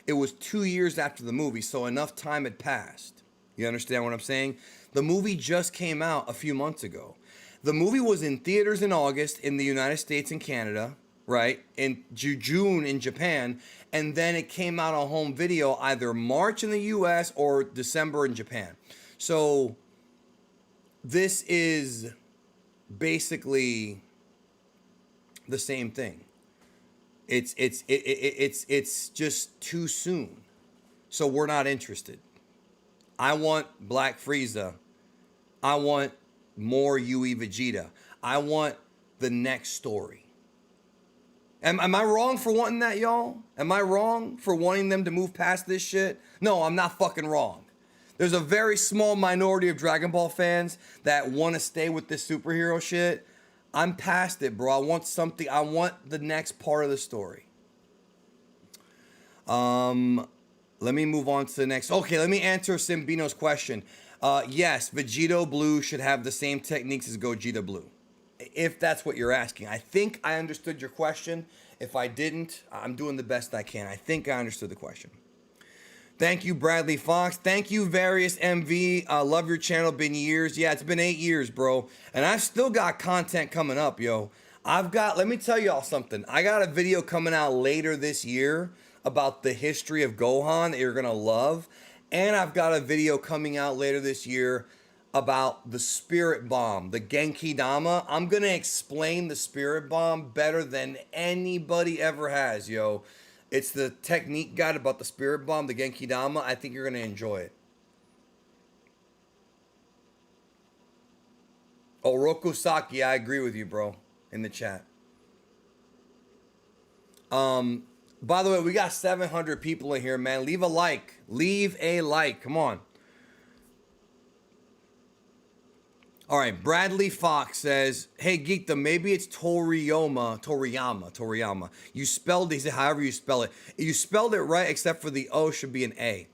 it was 2 years after the movie, so enough time had passed. You understand what I'm saying? The movie just came out a few months ago. The movie was in theaters in August in the United States and Canada, right? In June in Japan, and then it came out on home video either March in the US or December in Japan. So this is basically the same thing. It's just too soon. So we're not interested. I want Black Frieza. I want more UE Vegeta. I want the next story. Am I wrong for wanting that, y'all? Am I wrong for wanting them to move past this shit? No, I'm not fucking wrong. There's a very small minority of Dragon Ball fans that want to stay with this superhero shit. I'm past it, bro. I want something. I want the next part of the story. Let me move on to the next. Okay, let me answer Simbino's question. Yes, Vegito Blue should have the same techniques as Gogeta Blue. If that's what you're asking. I think I understood your question. If I didn't, I'm doing the best I can. I think I understood the question. Thank you, Bradley Fox. Thank you, Various MV. Love your channel. Been years. Yeah, it's been 8 years, bro. And I've still got content coming up, yo. Let me tell y'all something. I got a video coming out later this year about the history of Gohan that you're going to love. And I've got a video coming out later this year about the Spirit Bomb, the Genki Dama. I'm going to explain the Spirit Bomb better than anybody ever has, yo. It's the technique guide about the Spirit Bomb, the Genki Dama. I think you're gonna enjoy it. Oh, Roku Saki, I agree with you, bro. In the chat. By the way, we got 700 people in here, man. Leave a like. Leave a like. Come on. All right, Bradley Fox says, "Hey Geekdom, maybe it's Toriyama. You spelled it however you spell it. You spelled it right, except for the O should be an A.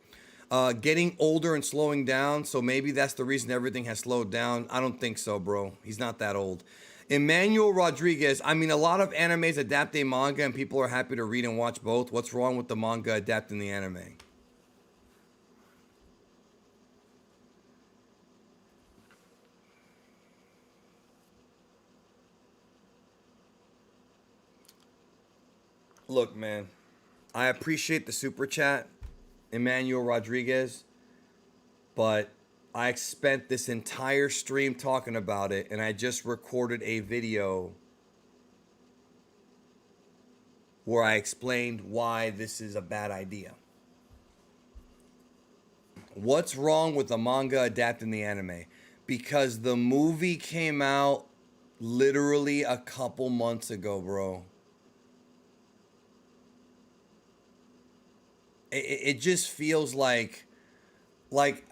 Getting older and slowing down, so maybe that's the reason everything has slowed down. I don't think so, bro. He's not that old." Emmanuel Rodriguez, I mean, a lot of animes adapt a manga, and people are happy to read and watch both. What's wrong with the manga adapting the anime? Look, man, I appreciate the super chat, Emmanuel Rodriguez, but I spent this entire stream talking about it, and I just recorded a video where I explained why this is a bad idea. What's wrong with the manga adapting the anime? Because the movie came out literally a couple months ago, bro. It just feels like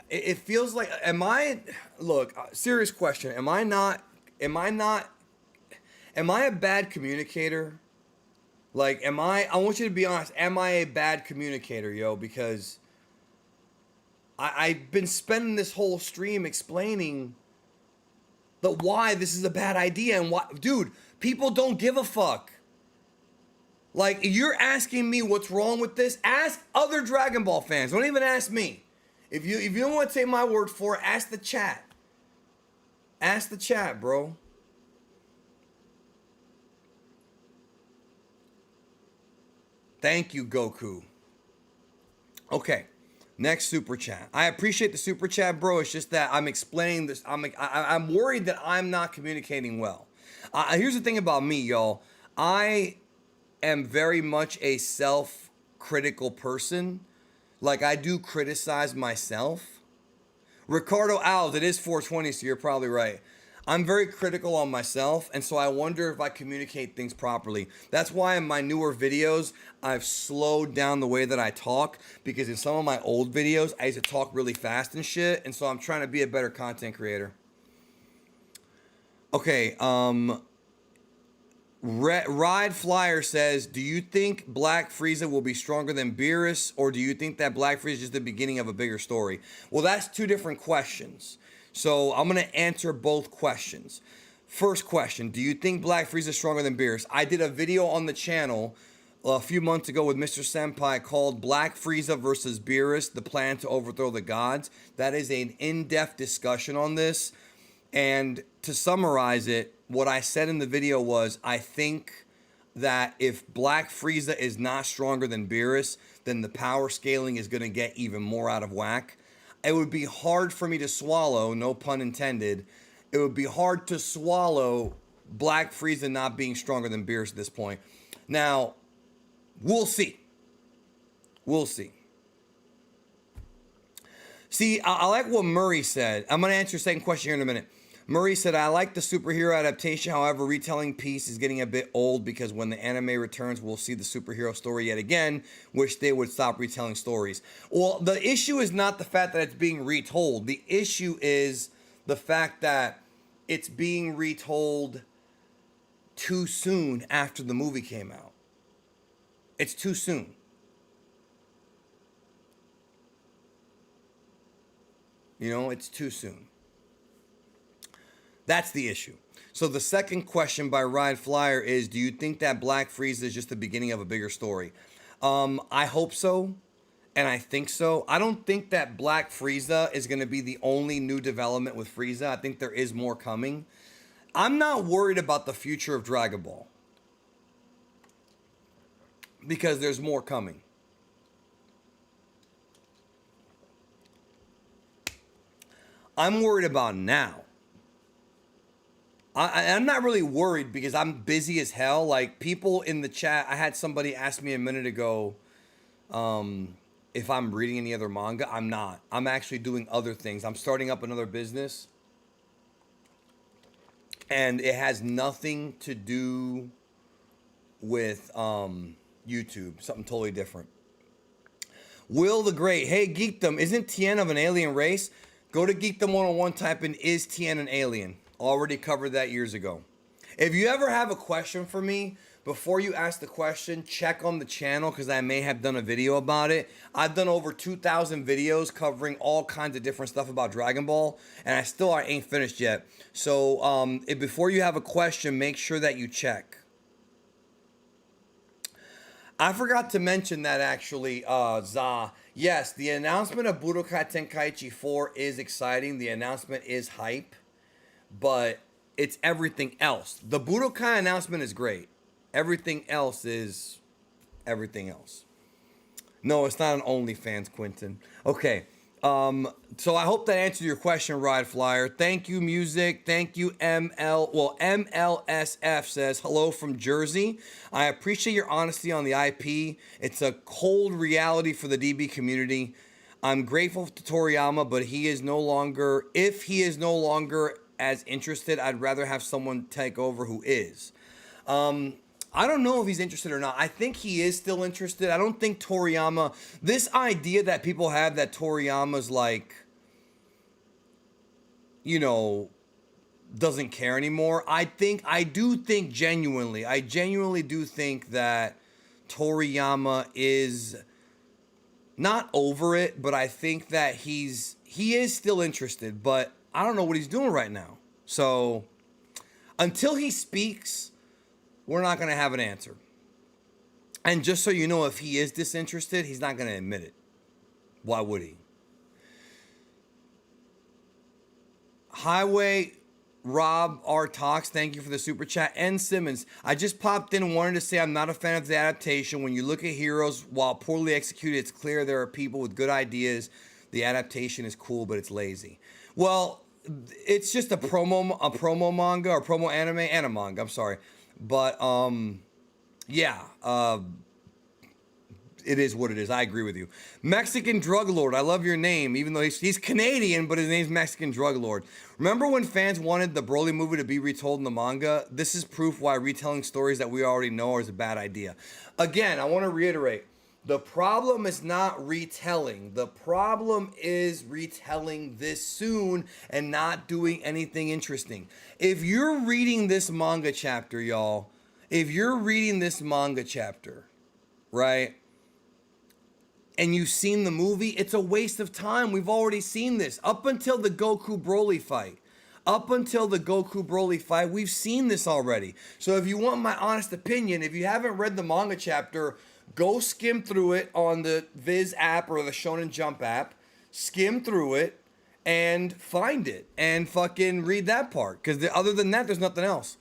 it feels like, am I, look, serious question, am I a bad communicator? Like, I want you to be honest, am I a bad communicator, yo? Because I've been spending this whole stream explaining why this is a bad idea, and why, dude, people don't give a fuck. Like, you're asking me what's wrong with this? Ask other Dragon Ball fans. Don't even ask me. If you don't want to take my word for it, ask the chat. Ask the chat, bro. Thank you, Goku. Okay, next super chat. I appreciate the super chat, bro. It's just that I'm explaining this. I'm worried that I'm not communicating well. Here's the thing about me, y'all. I am very much a self-critical person. Like, I do criticize myself. Ricardo Alves, it is 420, so you're probably right. I'm very critical on myself, and so I wonder if I communicate things properly. That's why in my newer videos, I've slowed down the way that I talk, because in some of my old videos, I used to talk really fast and shit, and so I'm trying to be a better content creator. Okay, Ride Flyer says, do you think Black Frieza will be stronger than Beerus, or do you think that Black Frieza is just the beginning of a bigger story? Well, that's two different questions. So I'm going to answer both questions. First question, do you think Black Frieza is stronger than Beerus? I did a video on the channel a few months ago with Mr. Senpai called Black Frieza versus Beerus, the plan to overthrow the gods. That is an in-depth discussion on this. And to summarize it, what I said in the video was, I think that if Black Frieza is not stronger than Beerus, then the power scaling is going to get even more out of whack. It would be hard for me to swallow, no pun intended, it would be hard to swallow Black Frieza not being stronger than Beerus at this point. Now, we'll see. We'll see. See, I like what Murray said. I'm going to answer your second question here in a minute. Murray said, I like the superhero adaptation. However, retelling piece is getting a bit old because when the anime returns, we'll see the superhero story yet again. Wish they would stop retelling stories. Well, the issue is not the fact that it's being retold. The issue is the fact that it's being retold too soon after the movie came out. It's too soon. You know, it's too soon. That's the issue. So the second question by Ride Flyer is, do you think that Black Frieza is just the beginning of a bigger story? I hope so, and I think so. I don't think that Black Frieza is going to be the only new development with Frieza. I think there is more coming. I'm not worried about the future of Dragon Ball, because there's more coming. I'm worried about now. I'm not really worried because I'm busy as hell. Like people in the chat, I had somebody ask me a minute ago if I'm reading any other manga. I'm not. I'm actually doing other things. I'm starting up another business, and it has nothing to do with YouTube. Something totally different. Will the Great, hey Geekdom, isn't Tien of an alien race? Go to Geekdom 101, type in is Tien an alien? Already covered that years ago. If you ever have a question for me, before you ask the question, check on the channel because I may have done a video about it. I've done over 2,000 videos covering all kinds of different stuff about Dragon Ball, and I ain't finished yet. So before you have a question, make sure that you check. I forgot to mention that actually, Za. Yes, the announcement of Budokai Tenkaichi 4 is exciting. The announcement is hype, but it's everything else. The Budokai announcement is great. Everything else is everything else. No, it's not an OnlyFans, Quentin. Okay. So I hope that answered your question, Ride Flyer. Thank you, music. Thank you, MLSF says, hello from Jersey. I appreciate your honesty on the IP. It's a cold reality for the DB community. I'm grateful to Toriyama, but if he is no longer as interested, I'd rather have someone take over who is. I don't know if he's interested or not. I think he is still interested. I don't think Toriyama, this idea that people have that Toriyama's like, doesn't care anymore. I genuinely do think that Toriyama is not over it, but I think that he is still interested, but I don't know what he's doing right now. So until he speaks, we're not going to have an answer. And just so you know, if he is disinterested, he's not going to admit it. Why would he? Highway Rob R. Talks, thank you for the super chat. N. Simmons, I just popped in and wanted to say I'm not a fan of the adaptation. When you look at Heroes, while poorly executed, it's clear there are people with good ideas. The adaptation is cool, but it's lazy. Well, it's just a promo manga or promo anime and a manga. I'm sorry. But, it is what it is. I agree with you. Mexican Drug Lord. I love your name, even though he's Canadian, but his name's Mexican Drug Lord. Remember when fans wanted the Broly movie to be retold in the manga? This is proof why retelling stories that we already know is a bad idea. Again, I want to reiterate. The problem is not retelling. The problem is retelling this soon and not doing anything interesting. If you're reading this manga chapter, y'all, right, and you've seen the movie, it's a waste of time. We've already seen this. Up until the Goku Broly fight, we've seen this already. So if you want my honest opinion, if you haven't read the manga chapter, go skim through it on the Viz app or the Shonen Jump app. Skim through it and find it and fucking read that part. Because other than that, there's nothing else.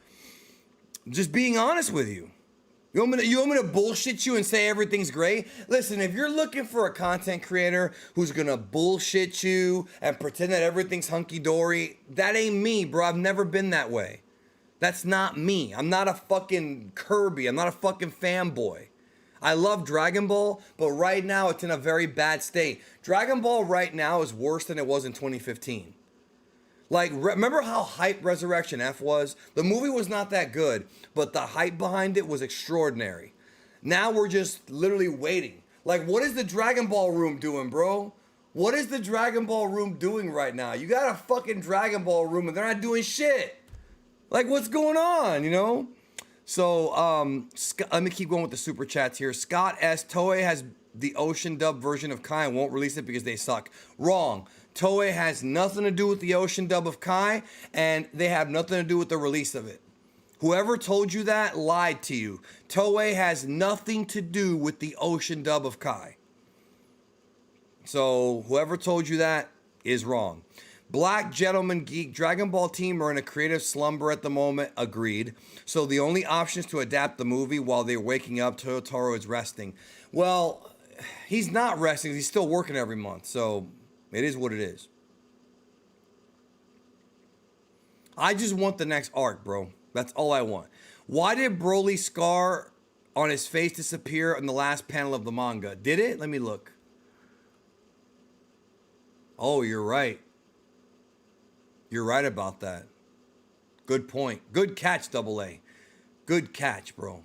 Just being honest with you. You want me to bullshit you and say everything's great? Listen, if you're looking for a content creator who's gonna bullshit you and pretend that everything's hunky-dory, that ain't me, bro. I've never been that way. That's not me. I'm not a fucking Kirby. I'm not a fucking fanboy. I love Dragon Ball, but right now it's in a very bad state. Dragon Ball right now is worse than it was in 2015. Like, remember how hype Resurrection F was? The movie was not that good, but the hype behind it was extraordinary. Now we're just literally waiting. Like, what is the Dragon Ball room doing, bro? What is the Dragon Ball room doing right now? You got a fucking Dragon Ball room and they're not doing shit. Like, what's going on, So, let me keep going with the super chats here. Scott S. Toei has the Ocean dub version of Kai and won't release it because they suck. Wrong. Toei has nothing to do with the Ocean dub of Kai, and they have nothing to do with the release of it. Whoever told you that lied to you. Toei has nothing to do with the Ocean dub of Kai. So, whoever told you that is wrong. Black Gentleman Geek, Dragon Ball team are in a creative slumber at the moment. Agreed. So the only option is to adapt the movie while they're waking up. Totoro is resting. Well, he's not resting. He's still working every month. So it is what it is. I just want the next arc, bro. That's all I want. Why did Broly's scar on his face disappear in the last panel of the manga? Did it? Let me look. Oh, you're right. You're right about that. Good point. Good catch, Double A. Good catch, bro.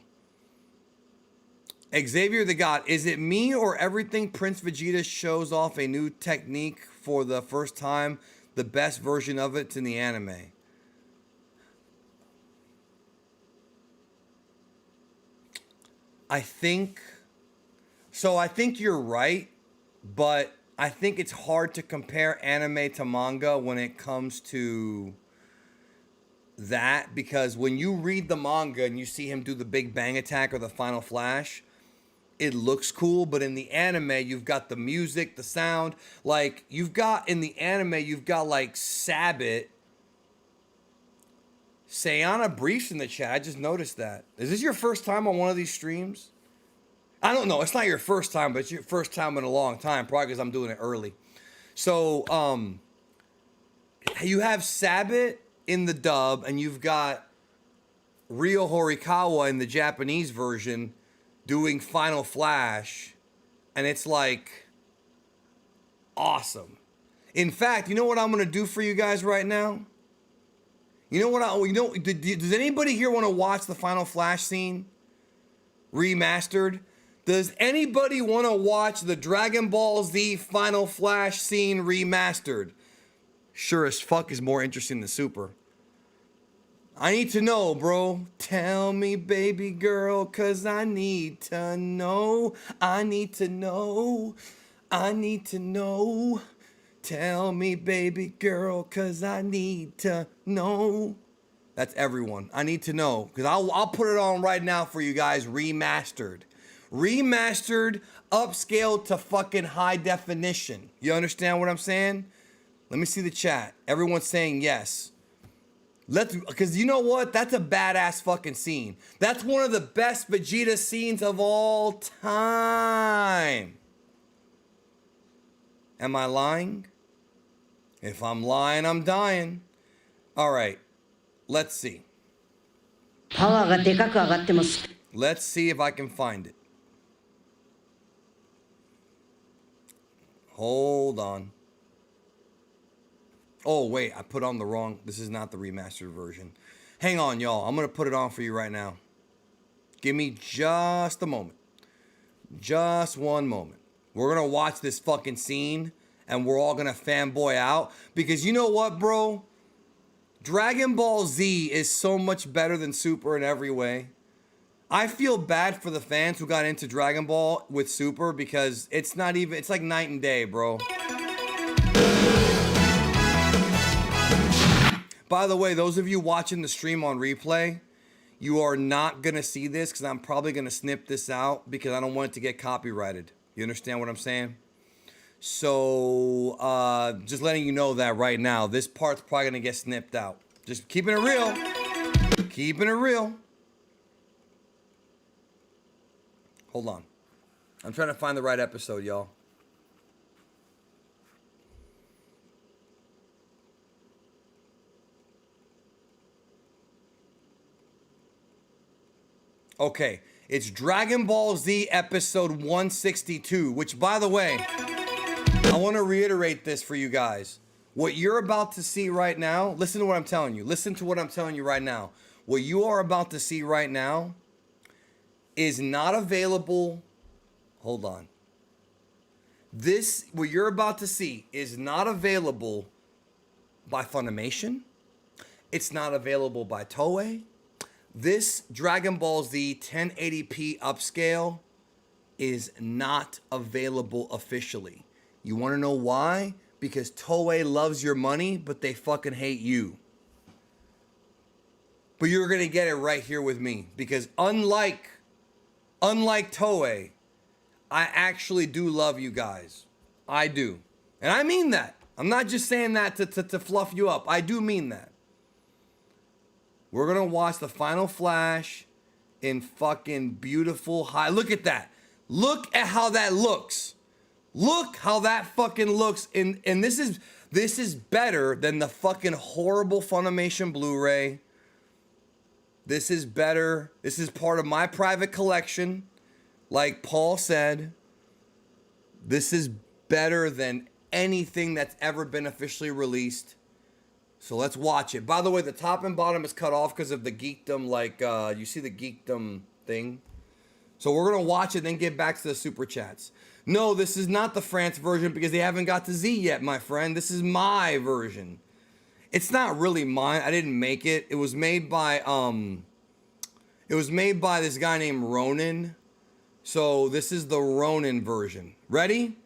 Xavier the God, is it me or everything Prince Vegeta shows off a new technique for the first time, the best version of it's in the anime? I think you're right, but I think it's hard to compare anime to manga when it comes to that, because when you read the manga and you see him do the Big Bang attack or the Final Flash, it looks cool, but in the anime, you've got the music, the sound. Like, you've got like Sabbath. Sayana Briefs in the chat. I just noticed that. Is this your first time on one of these streams? I don't know. It's not your first time, but it's your first time in a long time, probably because I'm doing it early. So, you have Sabbath in the dub, and you've got Ryo Horikawa in the Japanese version doing Final Flash, and it's like awesome. In fact, you know what I'm gonna do for you guys right now? Does anybody here want to watch the Final Flash scene remastered? Does anybody want to watch the Dragon Ball Z Final Flash scene remastered? Sure as fuck is more interesting than Super. I need to know, bro. Tell me, baby girl, cause I need to know. I need to know. I need to know. Tell me, baby girl, cause I need to know. That's everyone. I need to know. Because I'll put it on right now for you guys, remastered. Remastered, upscaled to fucking high definition. You understand what I'm saying? Let me see the chat. Everyone's saying yes. Because you know what? That's a badass fucking scene. That's one of the best Vegeta scenes of all time. Am I lying? If I'm lying, I'm dying. All right. Let's see. Let's see if I can find it. Hold on. Oh, wait. I put on the wrong. This is not the remastered version. Hang on, y'all. I'm going to put it on for you right now. Give me just a moment. Just one moment. We're going to watch this fucking scene, and we're all going to fanboy out. Because you know what, bro? Dragon Ball Z is so much better than Super in every way. I feel bad for the fans who got into Dragon Ball with Super, because it's not even, it's like night and day, bro. By the way, those of you watching the stream on replay, you are not going to see this because I'm probably going to snip this out because I don't want it to get copyrighted. You understand what I'm saying? So, just letting you know that right now, this part's probably going to get snipped out. Just keeping it real. Keeping it real. Hold on. I'm trying to find the right episode, y'all. Okay, it's Dragon Ball Z episode 162, which, by the way, I want to reiterate this for you guys. What you're about to see right now, listen to what I'm telling you. Listen to what I'm telling you right now. What you are about to see right now is not available. Hold on. What you're about to see is not available by Funimation. It's not available by Toei. This Dragon Ball Z 1080p upscale is not available officially. You want to know why? Because Toei loves your money, but they fucking hate you. But you're going to get it right here with me. Because unlike Toei, I actually do love you guys. I do. And I mean that. I'm not just saying that to fluff you up. I do mean that. We're going to watch the Final Flash in fucking beautiful high. Look at that. Look at how that looks. Look how that fucking looks. And this is better than the fucking horrible Funimation Blu-ray. This is better. This is part of my private collection. Like Paul said, this is better than anything that's ever been officially released. So let's watch it. By the way, the top and bottom is cut off because of the geekdom, like, you see the geekdom thing? So we're going to watch it, then get back to the super chats. No, this is not the France version because they haven't got to Z yet, my friend. This is my version. It's not really mine. I didn't make it. It was made by this guy named Ronin. So this is the Ronin version. Ready?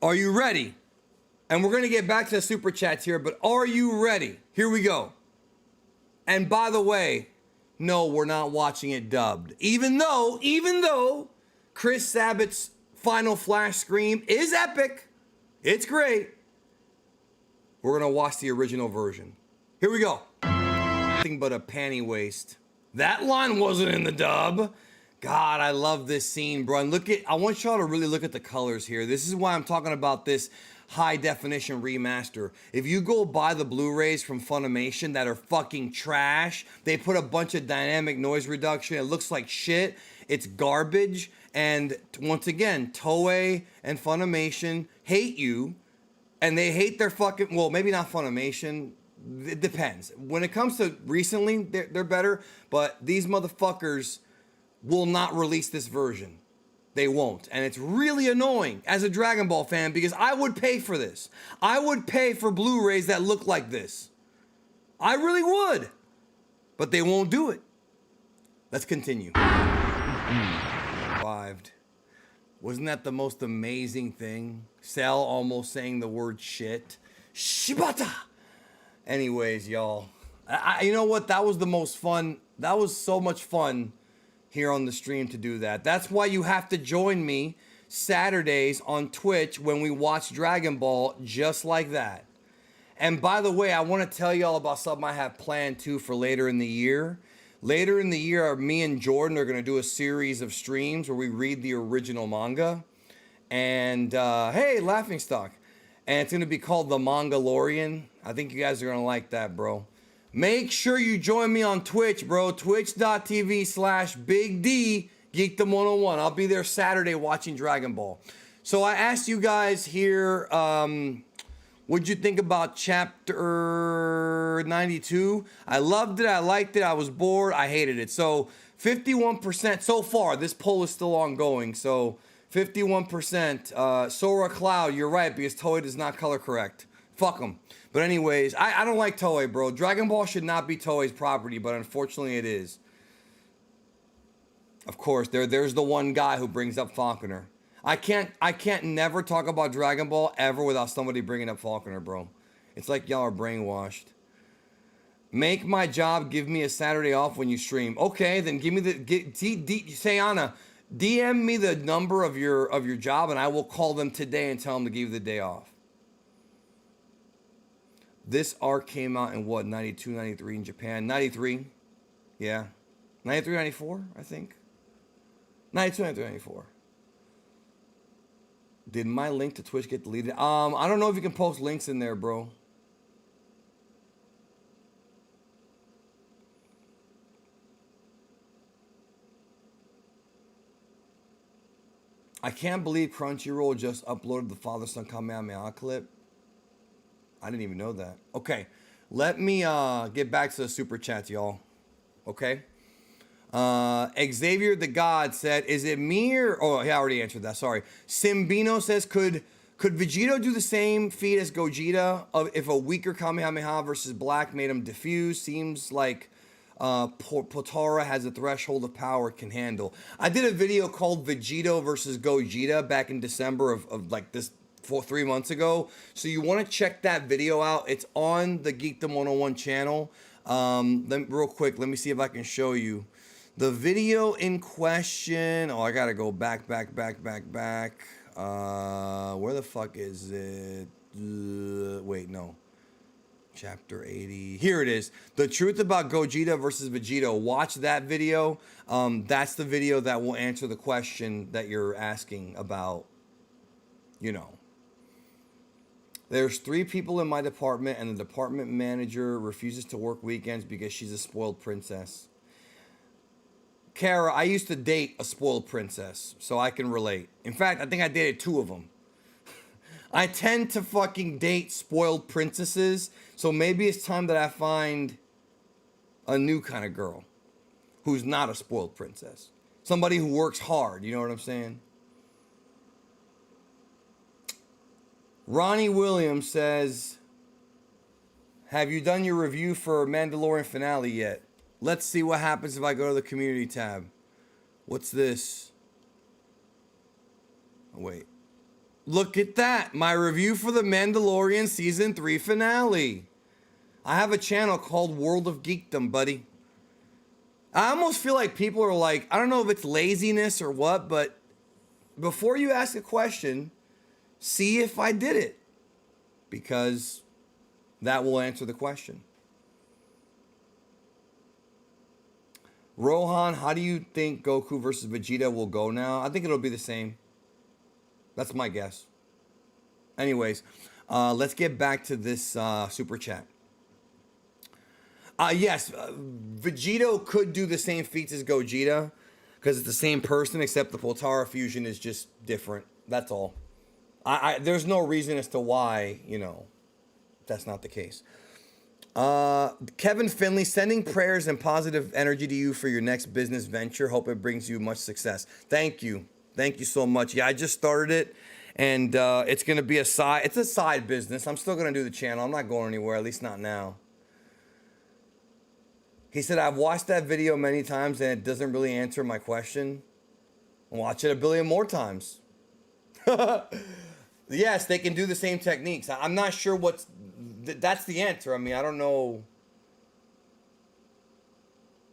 Are you ready? And we're going to get back to the super chats here, but are you ready? Here we go. And by the way, no, we're not watching it dubbed. Even though Chris Sabat's final flash scream is epic. It's great. We're going to watch the original version. Here we go. Nothing but a panty waist. That line wasn't in the dub. God, I love this scene, bro. And I want y'all to really look at the colors here. This is why I'm talking about this high definition remaster. If you go buy the Blu-rays from Funimation that are fucking trash, they put a bunch of dynamic noise reduction. It looks like shit. It's garbage. And once again, Toei and Funimation hate you. And they hate their fucking, well, maybe not Funimation. It depends. When it comes to recently, they're better. But these motherfuckers will not release this version. They won't. And it's really annoying as a Dragon Ball fan because I would pay for this. I would pay for Blu-rays that look like this. I really would. But they won't do it. Let's continue. Survived. Wasn't that the most amazing thing? Cell almost saying the word shit. Shibata! Anyways, y'all. You know what? That was the most fun. That was so much fun here on the stream to do that. That's why you have to join me Saturdays on Twitch when we watch Dragon Ball just like that. And by the way, I want to tell y'all about something I have planned too for later in the year. Later in the year, me and Jordan are going to do a series of streams where we read the original manga. And, hey, Laughingstock. And it's going to be called The Mangalorian. I think you guys are going to like that, bro. Make sure you join me on Twitch, bro. Twitch.tv/Big D Geekdom 101. I'll be there Saturday watching Dragon Ball. So I asked you guys here, what'd you think about chapter 92? I loved it. I liked it. I was bored. I hated it. So 51% so far. This poll is still ongoing. So 51%. Sora Cloud, you're right, because Toei does not color correct. Fuck them. But anyways, I don't like Toei, bro. Dragon Ball should not be Toei's property, but unfortunately it is. Of course, there's the one guy who brings up Falconer. I can't never talk about Dragon Ball ever without somebody bringing up Falconer, bro. It's like y'all are brainwashed. Make my job, give me a Saturday off when you stream. Okay, then give me Sayana, DM me the number of your job and I will call them today and tell them to give you the day off. This arc came out in what, 92, 93 in Japan? 93, yeah. 93, 94, I think. 92, 93, 94. Did my link to Twitch get deleted? I don't know if you can post links in there, bro. I can't believe Crunchyroll just uploaded the father-son Kamehameha clip. I didn't even know that. Okay, let me get back to the super chats, y'all. Okay. Xavier the God said, "Is it me or?" Oh, I already answered that. Sorry. Simbino says, "Could Vegito do the same feat as Gogeta if a weaker Kamehameha versus Black made him diffuse? Seems like Potara has a threshold of power it can handle." I did a video called Vegito versus Gogeta back in December of like this. 3 months ago. So you want to check that video out. It's on the Geekdom 101 channel. Real quick, let me see if I can show you. The video in question. Oh, I gotta go back. Where the fuck is it? Wait, no. Chapter 80. Here it is. The truth about Gogeta versus Vegito. Watch that video. That's the video that will answer the question that you're asking about. you know. There's 3 people in my department, and the department manager refuses to work weekends because she's a spoiled princess. Kara, I used to date a spoiled princess, so I can relate. In fact, I think I dated 2 of them. I tend to fucking date spoiled princesses, so maybe it's time that I find a new kind of girl who's not a spoiled princess. Somebody who works hard, you know what I'm saying? Ronnie Williams says, have you done your review for Mandalorian finale yet? Let's see what happens if I go to the community tab. What's this? Oh, wait. Look at that. My review for the Mandalorian Season 3 finale. I have a channel called World of Geekdom, buddy. I almost feel like people are like, I don't know if it's laziness or what, but before you ask a question, see if I did it, because that will answer the question. Rohan, how do you think Goku versus Vegeta will go now? I think it'll be the same. That's my guess. Anyways, let's get back to this super chat. Yes, Vegito could do the same feats as Gogeta, because it's the same person, except the Potara fusion is just different. That's all. There's no reason as to why, you know, that's not the case. Kevin Finley, sending prayers and positive energy to you for your next business venture. Hope it brings you much success. Thank you. Thank you so much. Yeah, I just started it, and it's going to be it's a side business. I'm still going to do the channel. I'm not going anywhere, at least not now. He said, I've watched that video many times, and it doesn't really answer my question. Watch it a billion more times. Yes, they can do the same techniques. I'm not sure that's the answer. I mean, I don't know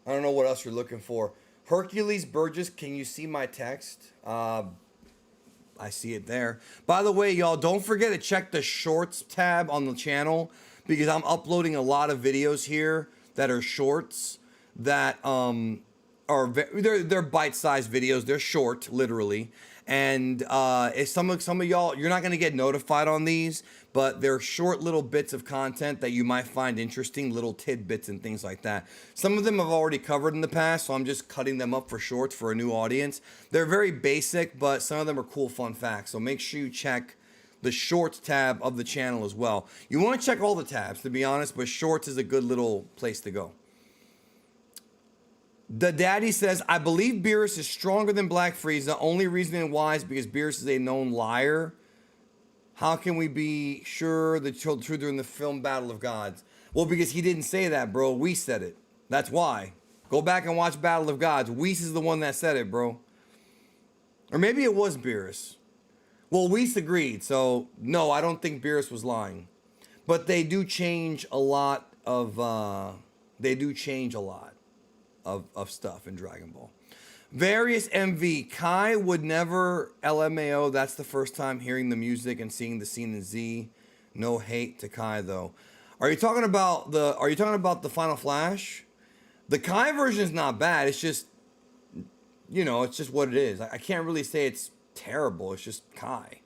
what else you're looking for. Hercules Burgess, can you see my text? I see it there. By the way, y'all, don't forget to check the shorts tab on the channel, because I'm uploading a lot of videos here that are shorts that they're bite-sized videos. They're short, literally. And if some of y'all, you're not gonna get notified on these, but they're short little bits of content that you might find interesting, little tidbits and things like that. Some of them I've already covered in the past, so I'm just cutting them up for shorts for a new audience. They're very basic, but some of them are cool, fun facts. So make sure you check the shorts tab of the channel as well. You want to check all the tabs, to be honest, but shorts is a good little place to go. The Daddy says, I believe Beerus is stronger than Black Frieza. Only reason why is because Beerus is a known liar. How can we be sure the truth during the film Battle of Gods? Well, because he didn't say that, bro. We said it. That's why. Go back and watch Battle of Gods. Whis is the one that said it, bro. Or maybe it was Beerus. Well, Whis agreed, so no, I don't think Beerus was lying. But they do change a lot of stuff in Dragon Ball. Various MV, Kai would never LMAO. That's the first time hearing the music and seeing the scene in Z. No hate to Kai though. Are you talking about the Final Flash? The Kai version is not bad. It's just, you know, it's just what it is. I can't really say it's terrible. It's just Kai.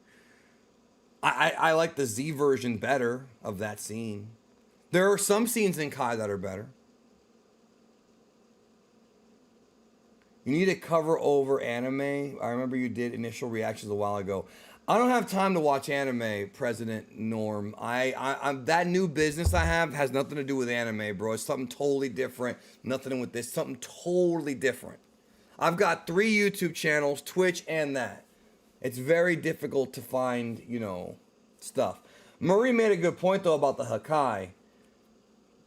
I like the Z version better of that scene. There are some scenes in Kai that are better. You need to cover over anime. I remember you did initial reactions a while ago. I don't have time to watch anime, President Norm. I'm that new business I have has nothing to do with anime, bro. It's something totally different. Nothing with this. Something totally different. I've got 3 YouTube channels, Twitch and that. It's very difficult to find, you know, stuff. Murray made a good point, though, about the Hakai.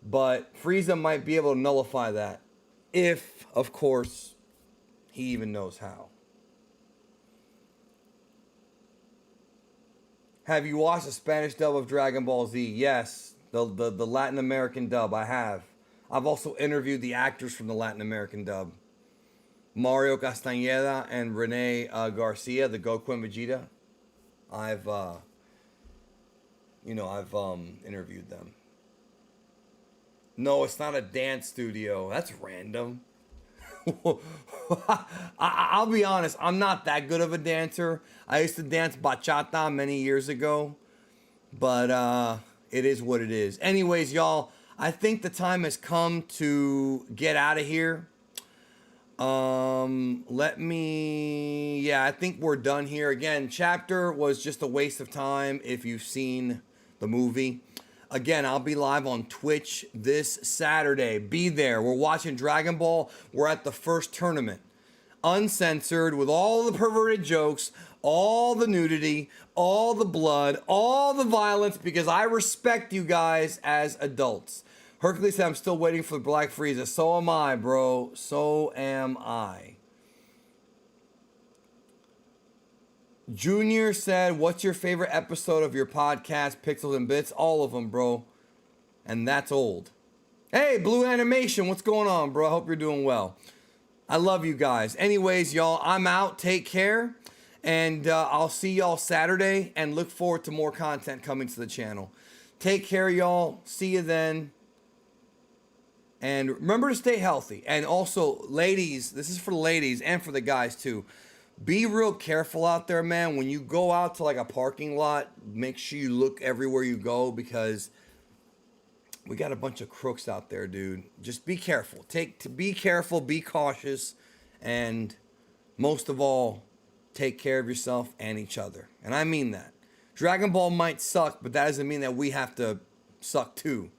But Frieza might be able to nullify that. If, of course, he even knows how. Have you watched the Spanish dub of Dragon Ball Z? Yes. The Latin American dub, I have. I've also interviewed the actors from the Latin American dub. Mario Castañeda and Rene Garcia, the Goku and Vegeta. I've interviewed them. No, it's not a dance studio. That's random. I'll be honest, I'm not that good of a dancer. I used to dance bachata many years ago, but it is what it is. Anyways, y'all, I think the time has come to get out of here. I think we're done here. Again, chapter was just a waste of time if you've seen the movie. Again, I'll be live on Twitch this Saturday. Be there. We're watching Dragon Ball. We're at the first tournament. Uncensored, with all the perverted jokes, all the nudity, all the blood, all the violence, because I respect you guys as adults. Hercules said, I'm still waiting for the Black Frieza. So am I, bro. So am I. Junior said, what's your favorite episode of your podcast, Pixels and Bits? All of them, bro. And that's old. Hey, Blue Animation, what's going on, bro? I hope you're doing well. I love you guys. Anyways, y'all, I'm out. Take care. And I'll see y'all Saturday and look forward to more content coming to the channel. Take care, y'all. See you then. And remember to stay healthy. And also, ladies, this is for the ladies and for the guys too. Be real careful out there, man. When you go out to like a parking lot, make sure you look everywhere you go, because we got a bunch of crooks out there, dude. Just be careful. Be careful, be cautious, and most of all, take care of yourself and each other. And I mean that. Dragon Ball might suck, but that doesn't mean that we have to suck too.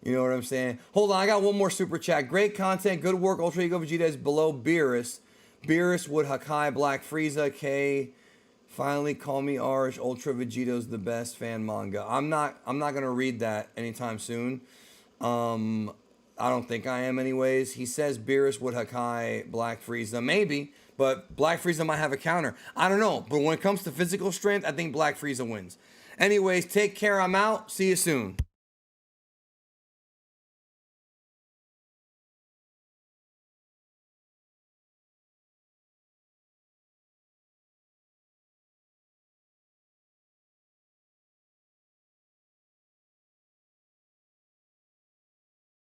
You know what I'm saying? Hold on, I got one more super chat. Great content, good work. Ultra Ego Vegeta is below Beerus. Beerus would Hakai Black Frieza. K. Finally call me Arsh. Ultra Vegeto's the best fan manga. I'm not gonna read that anytime soon. I don't think I am anyways. He says Beerus would Hakai Black Frieza. Maybe, but Black Frieza might have a counter. I don't know. But when it comes to physical strength, I think Black Frieza wins. Anyways, take care. I'm out. See you soon.